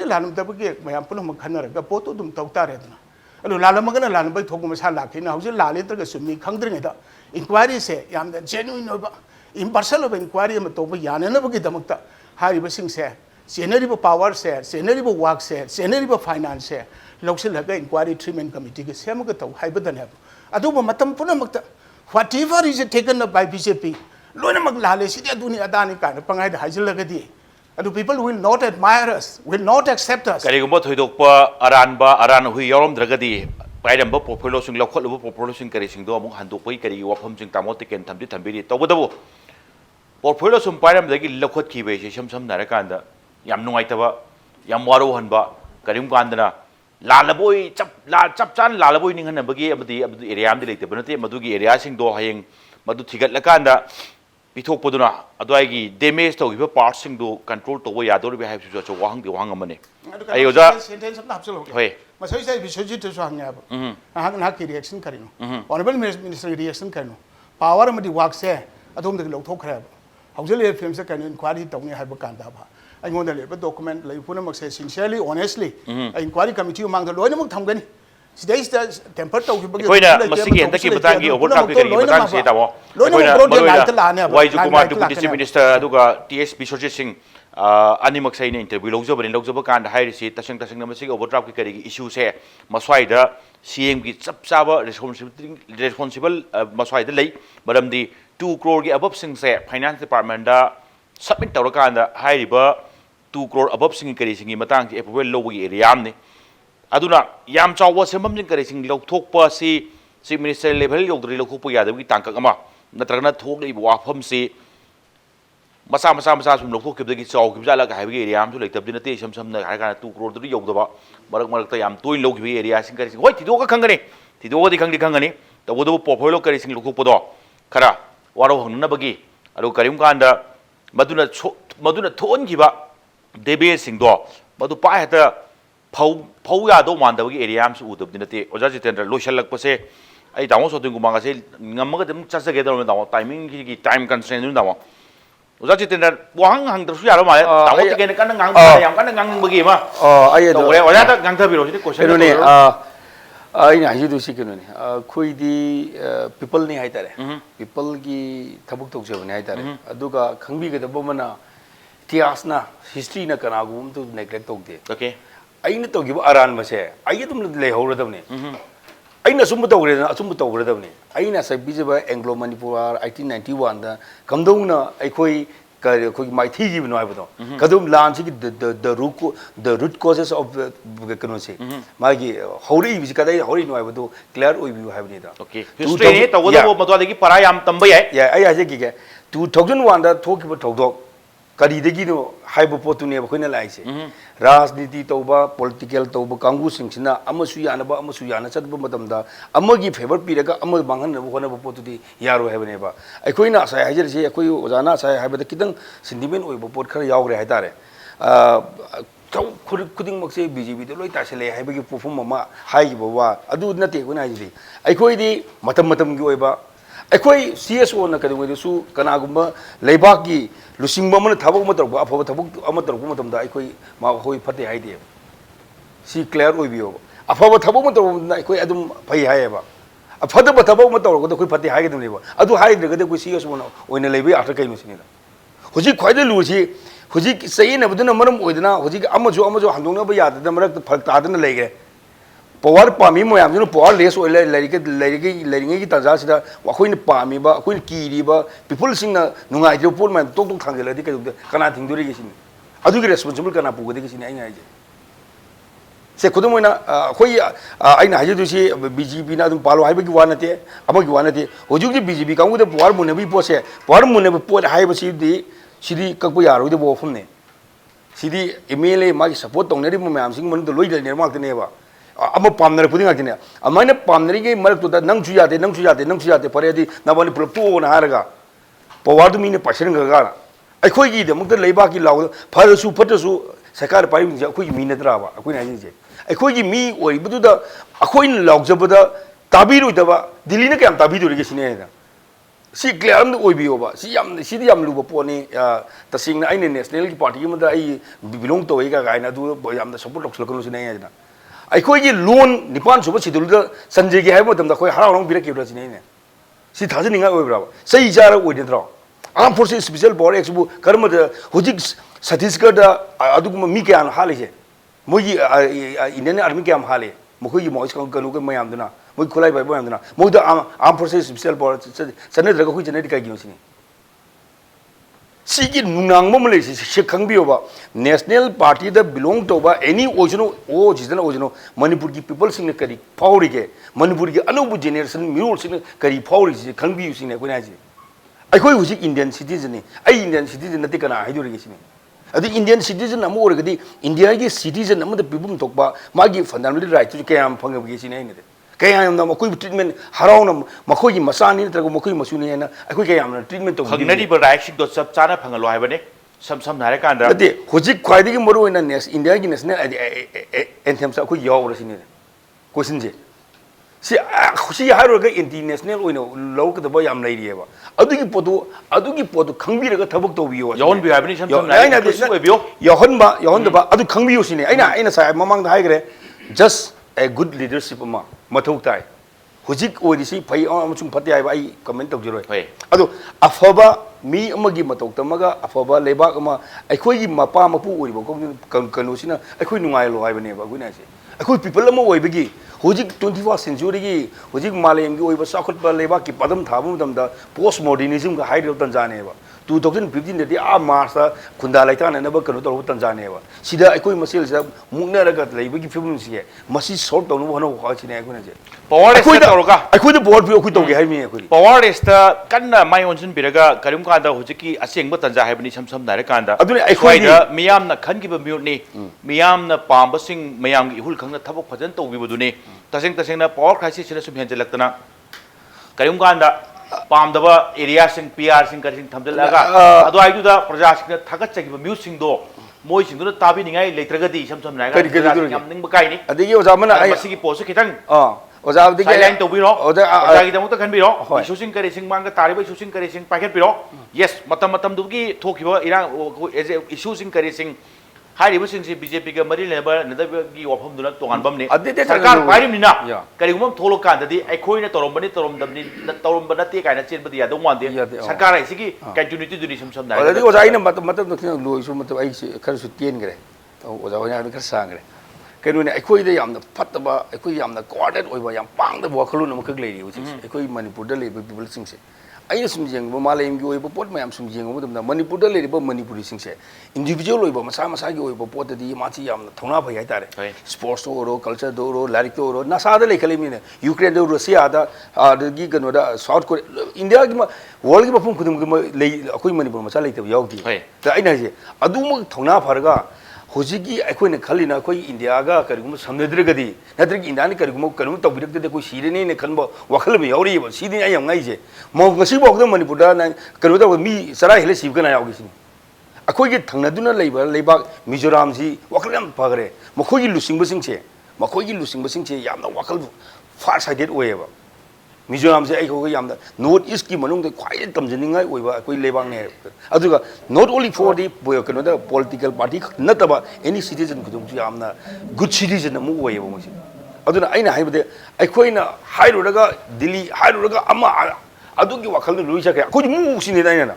मयाम पुनम खनरगा पोतो दुम तौता रेदना अदु लालमगना लालबै थोगु मसा लाखिना हौजे लाले तरग सुमी खंगद्रिङेदा इंक्वायरी से याम genuine ओबा impartial of inquiry am to yan and bagi damakta hari basing se general power se general work se general finance se local haga inquiry treatment committee ke sem ga to haibadan have adu matam punamakta whatever is taken up by BJP loina mag lale si aduni adani ka pangai da hajilagadi adu people will not admire us will not accept us karigumba thoidokpa aran hui yorom dragadi pairamba portfolio sing lokholbu portfolio sing kari sing do amuk handokpai kari wafam sing tamo tiken thamdi thambiri tawdabu portfolio sum pairam dagi lokhot ki be sam narakanda yam nungaitaba yam waro hanba karim kandana lalaboi chap chan lalaboi ning hanabagi abdi area am dilete banate madugi area sing do hayeng madu thigat lakanda pithok poduna adwai damage to giba parts sing do control to ya do be have so wahang di wahang amane ai oja sentence of absolute hoy masai sai bishoji to so hangya na ki reaction karino honorable minister reaction karino power amadi work se adom de lok thok khra haujale film se karino inquiry tawni haiba kanda ba ai ngonda le document lai puna mak se sincerely honestly inquiry committee mang da loina mak thamgani sidai sta temper to gi bagi koina masigi enda ki batangi overdraft ki batang se tawo koina waizu kumar deputy chief minister aduga ts bishoji singh animak sai ne interview lojaba kan hai risi tasang na masigi overdraft ki kari issue se maswai da cm ki chap chaba responsible maswai da lei maramdi 2 crore ki above sing se finance department da submit tawrakanda hai riba 2 crore above sing kari singi matang ki approval logi area amni aduna yam chawa semam jing kare sing lokthokpa si chief minister level yogdri lokthokpa yadagi tangkak ama natragna thokli wafam si masa sum lokthokibdagi chaw kibjala ga haibagi area am su leitabdina te sam na harga 2 crore du yogdaba marak ta yam toin logibi area sing kare sing hoi tidoga khangani tidoga di khangani tabodo portfolio kare sing lokthokpado khara waro hangna bagi adu karim kanda maduna thon giba debe sing do madu pa hata phau ya do man da gi area am su udab dinate oja Jeetendra loshal lak pase ai dawo Sotinkumar se ngamaga dem chasa ge dawo dawo timing ki time constraint nu dawo oja Jeetendra wang hang da su ya ro ma dawo te ge kan ngang ba yam kan ngang bagi ma ai do re oja ta ngang tha biro si question ne ai na ji du si kenu ne khoi di people ni hai tare people gi thabuk tok je ne hai tare aduga khangbi ge da bomana iतिहास na history na kana gum to neglect tok de okay aina to give aran mase ai tum le horadamne aina sum tawredamne aina sai bijaba anglo manipur 1891 da kamdongna aikoi koi mai thi gi no aibo kadum lan si the root causes of kano se magi hori bi kadai hori no aibo clear oi bi haibni da okay history ne tawdo matwa degi para yam tamba yai ai aje gi ge 2001 da thokiba thawdok करीदगी no हाइबो पोतुने बखोइना लाइसे राजनीति तौबा political तौबा कांगू सिंगसिना अमसु यानबा अमसु याना चतबा मतमदा अमगी favour पिरगा अम बांगन होनबा पोतुदी यारो हेबनेबा अखोइना साय हाजरसे अखोइ ओजाना साय हाइबदा किदंग सिंडिमेंट ओइबो पोत खर यावरे हाइतारे खुदिंग मक्से BJP दो लोइ तासले हाइबगी perform मा हाइबो वा अदु नते कोना हाइदि अखोइदी मतम गी ओइबा अखोइ CSO ना कदुगदसु कनागुम्बा लेबाकी लुसिंग मन थबक मतरब अफब थबक अमतरब मतमदा अखोइ मा होइ फते हाइदे सी क्लियर ओइबियो अफब थबक मतरब अखोइ अदुम फै हायबा अफदब थबक मतरब अखोइ फते हाइगदुनेबा अदु हाइद्रगदे कोइ CSO ना ओइना लेबे आटर कैनु सिनेदा हुजि ख्वाइदे लुसि हुजि सैना बदुना मरम ओइदना हुजि अमजो हांदोंनबा याददा मरक फल तादना लेगे पावर पामी मोयाम पावर लेस की तजासीदा अखोइन पामीबा अखोइन कीरीबा पीपल सिंगना नुंगाइदो पोल मैम टोक टोक थांगेलदी कना थिंगदोरी सिनी अदुगी रेस्पोंसिबल कना पुगदे सिनी आइना हाइजे से खुदमोइना अखोइ आइना हाइजेदुसी बीजेपी ना पालो हाइबगी वानते अमगी वानते हुजुगी बीजेपी कांगुदे पावर मुनेबी पोसे पावर मुनेबी पोट हाइबसीदी सिदी ककबो यारोदे बोफमने सिदी MLA मागी सपोर्ट तोंगनेरी मैम सिंग मन लोइ निर्माक्तनेबा अम पामनर पुदिंग आकिने अमाइने पामनरी के मरक तो नंगसु याते फरेदी नबानी पुलप तोना हारगा पवार मीने पाशरंगा अखोई की दमक लेबा की लाव फरसु फटसु सरकार पाइ अखोई मीनद्राबा अखोई हाइजे अखोई की मी ओइबदुदा अखोई लावजबदा ताबिरुदबा दिल्ली ने क्या ताबिदुरिगे सिनेदा सी क्लियर ओइबियोबा सी याम लुबा पोनी तसिंगना आइने नेशनल की पार्टी मदा आई बिलोंग तो एगा गाइना दु याम सपोर्ट लक्सलकनु सिने याजना अखोई लोन निपान सुब सिदुल संजय के है मतलब अखोई हराव बिरकिब्रा सिने सी थाजनिंगा ओइब्रा सही jar ओइदद्रो armed forces special power exbu karma da hojik Chhattisgarh aduguma mi kya hale je mogi Indian army kya hale mokoi mo is kanu ka mayam duna moi khulai bai mayam duna mo da armed forces special power chane draga hui chane ka gi sini sigi nunang mo male si khangbi ba national party da belong to ba any ojino o jisana ojino Manipur ki people sing ne kari fauri ke Manipur ki anubu generation mirul sing kari fauri si khangbi sing ne ko na ji ai koi huji Indian citizen ni ai Indian citizen na te kana haidu re sini adi Indian citizen amu or gadi India ki citizen amu da people tok ba magi fundamental right to kayam phangab gi sini ne kayam na makoi treatment harau na makoi masani tra ko makoi masuni na ai koi kayam na treatment to Hangnari ba right sing do sab chana phangalo hai bane sam nare kan da adi huji khwai gi moru na India ki national anthem sa ko yaw ra sini question je si khushi haro ga international oino low ka ba yam lai ri ba adugi podu khangbi ra ga thabak to biyo yawn bi habni sam nare aina su oi biyo yawn da ba adu khangbi yo sini aina sa mamang da hai gre just a good leadership ma mathuk tai hujik oi si phai amachung phati ai ba ai comment tok jiroi adu afaba mi amagi matok tamaga afaba lebak ama aikhoi gi mapa mapu oi ba kanu sina aikhoi nungai lo hai bane ba guina se aikhoi people ama oi bagi hujik 21st century gi hujik malem gi oi ba sakhut ba lebak ki padam thabu dam da post modernism ga haidro tanzania ba 2015 da a mars da khunda laita na ba kanu to tanzania ba sida aikhoi masil sa mukna raga leibagi film si masi sort to no hono ha chine aikhoi na je power is ta roka aikhoi da board bi aikhoi to ge hai mi aikhoi power is ta kanna mai onsin biraga karim ka da hujiki aseng ba tanja hai bani sam nare kan da adune aikhoi da miyam na khan gi ba miut ni miyam na pamba sing miyam gi hul khang na thabok phajan to bi bu du ni taseng na power crisis sina sum hen jalaktana karim ka da pam daba area sing PR sing kar sing thamjal laga adu ai du da praja sing thagat chagi ba mute sing do moi sing do tabi ningai leitragadi sam nai ga yam ning ba kai ni adigi oja mana ai masigi post khitang oja adigi silent to biro oja oja gi damu ta khan biro issue sing kare sing mang ga tari ba issue sing kare sing paket biro yes matam du gi thoki ba irang issue sing kare sing हारिबो सिंसे BJP का मरी labour नदबगी वफम दुना तोगानबम ने सरकार पाइरिमिना करिगुम थोलो कांददी अखोइना तोरमबनी तोरमबनते काइना चेनबदी यादो मानदे सरकार आइसिगी continuity दुनी सम ना ओजादी ओजाइना मत लोइसु मत आई खरसु तेन गरे ओजा ओजा खर सांगरे कनुने अखोइदे यामना फतबा अखोइ यामना कोऑर्डिनेट ओइबा याम पांगदा वखलु नमक लेरि अखोइ मणिपुर द लेबा people सिंसे ai sum jeng ba malem gi oi ba pot mayam sum jeng ba Manipur da le ba Manipuri sing se individual oi ba masa gi oi ba pot di ma chi yam thona bhai ai tare sports to ro culture do ro larik to ro na sa da le khale mi ne Ukraine do Russia da gi gano da South Korea India gi ma world gi ba phum khudum gi le akoi Manipur ma sa le te yaw di ta ai na je adu mo thona pharga hojigi akhoi khalina akhoi India ga karigum samnadrigadi natrigi India ni karigum kanum tawbirak de koi sirene ne khanba wakhal me yauri ba sidin ayam ngai je mo ngasi bok da Manipur da na kanu da mi sara hele sib kana yaw gisini akhoi gi thangnaduna leibak Mizoram ji wakhal yam phagre makhoi gi lusing basing che yamna wakhal far sided way ba Mizoram se ai ko yam da north east ki manung de khwai tamjaningai oiba koi lebang ne aduga not only for the kano da political party nataba any citizen kudum yamna good citizen mu oiba mo aduna aina haibade ai koina hairu daga Delhi hairu daga ama adugi wakhal lu ja ka ko mu sine dai na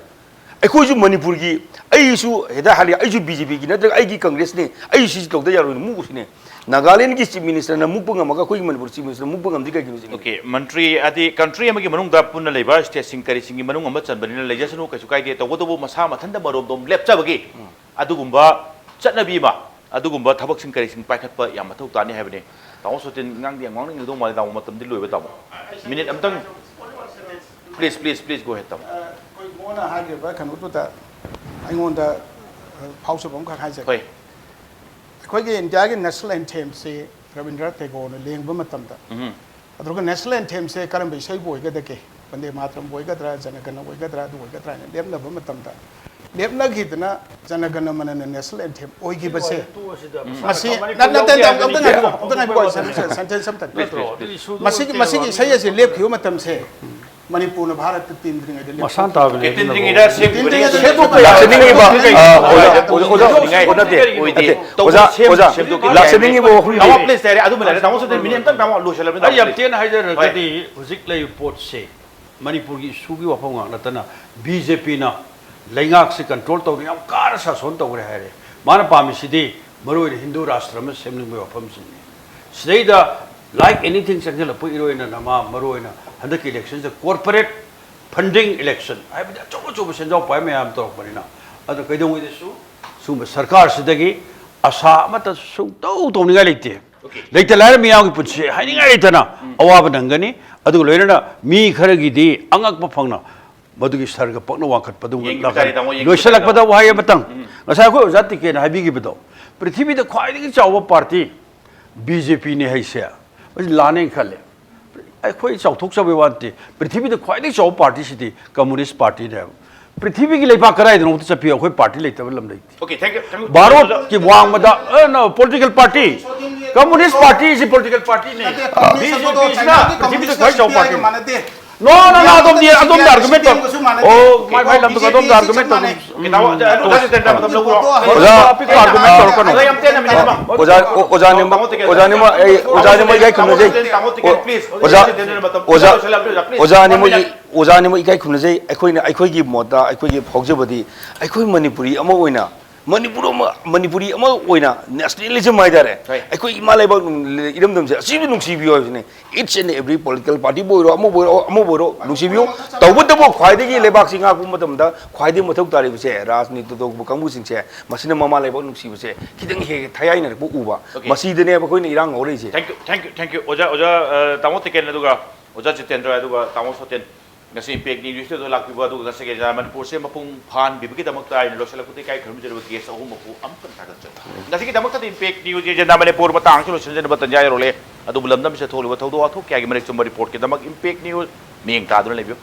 ai ko ju Manipur gi ai su heda hali ai ju BJP gi na daga ai gi Congress ne ai si tok da yaro mu sine Nagaland ki chief minister na mupung amaga koi Manipur chief minister mupung am diga gi okay mantri adi country amagi manung da punna labor state singkari singi manung amma chanbanina lejasanu kasu kai de to masa mathanda marom dom lepcha bagi adugumba chatnabi ma adugumba thabak singkari sing paikhat pa yam mathau tani habne tawo sotin ngang di ngang ngi do mal daw matam di loiba taw minute amtang please go ahead taw koi mona hage ba kanu to ta aingonda pause bom ka khai hoi अखोई India के national anthem से रविंद्रनाथ टैगोर ने Laing मतमदा अदुग national anthem से करम बिसय बोयगदके वंदे मातरम बोयगद्रा जनगण बोयगद्रा दु बोयगद्रा ने लेबनब मतमदा लेबनगिदना जनगण मन नेशनल एंथेम ओइगी बसे मसी नत बोय सेंटेंस समतन मसी सय से लेबखियो मतम से Manipur Bharat tindring ide masan ta bele tindring ida se lakshmi ba lakshmi bo tawa place tere adu mala tawa so minimum tam tawa lo shala ai yam ten haider gadi hujik lay report se Manipur ki isu ki wafam ngang natana BJP na laingak se control tawri am kar sa son tawre hare mana pami sidi maroi Hindu rashtra ma semning me wafam sin sidai da like anything sanjala pu iroina nama maroi na handak election se corporate funding election ai bida chobo chobo senjau pai me am tor parina adu kaidong wi su sum sarkar sidagi asa mata su to to ni ga leite leite la mi yang pu che hai ni ga leite na awab nangani adu loirana mi kharagi di angak pa phangna मधुगी सरग पक्न वाखट पदु लोइसलक पदा वाय Matang ngasa ko jati ke na habi gi bedo prithvi da khwai gi chawa party BJP ne haise lane khale ai khoi chau thok chawe wanti prithvi da khwai gi chawa party sidi communist party ne prithvi gi leipa karai dno to chapi khoi party leita lam lei okay thank you bharot ki wang mada no political party communist party is a political party ne BJP is na prithvi da khwai chawa party no adom dia adom da argument oh my lam to adom da argument to kita ada tenda matam lo oja apik argument tor kono oja ni gai khumna jai oja ni gai khumna jai akhoi gi moda akhoi gi phojabadi akhoi manipuri ama oina manipuri ama oina nationalism mai dare akhoi imalai ba idam dam se asibi nungsi biyo ne each and every political party boiro ama boiro nungsi biyo tawbud bo khwai gi lebak singa ku matam da khwai di mathok tari se rajniti to kangbu sing se masina mama lebak nungsi se kidang he thayai na bu uba masi de ne ba khoi ni irang ngore se thank you oja tamo tiken aduga oja Jeetendra aduga tamo Soten ngasi pek ni yuste do lakbi ba aduga ngasi ge Manipur se mapung phan bibki damak ta ai losala kuti kai khrum jeru case ahum ku am kan ta gan ngasi ge damak ta pek news je Manipur matang chu losal jen batan jai role adu bulam dam se tholu ba thodo atho kya ge manik chum report ke damak impact news ming ta du lebiyo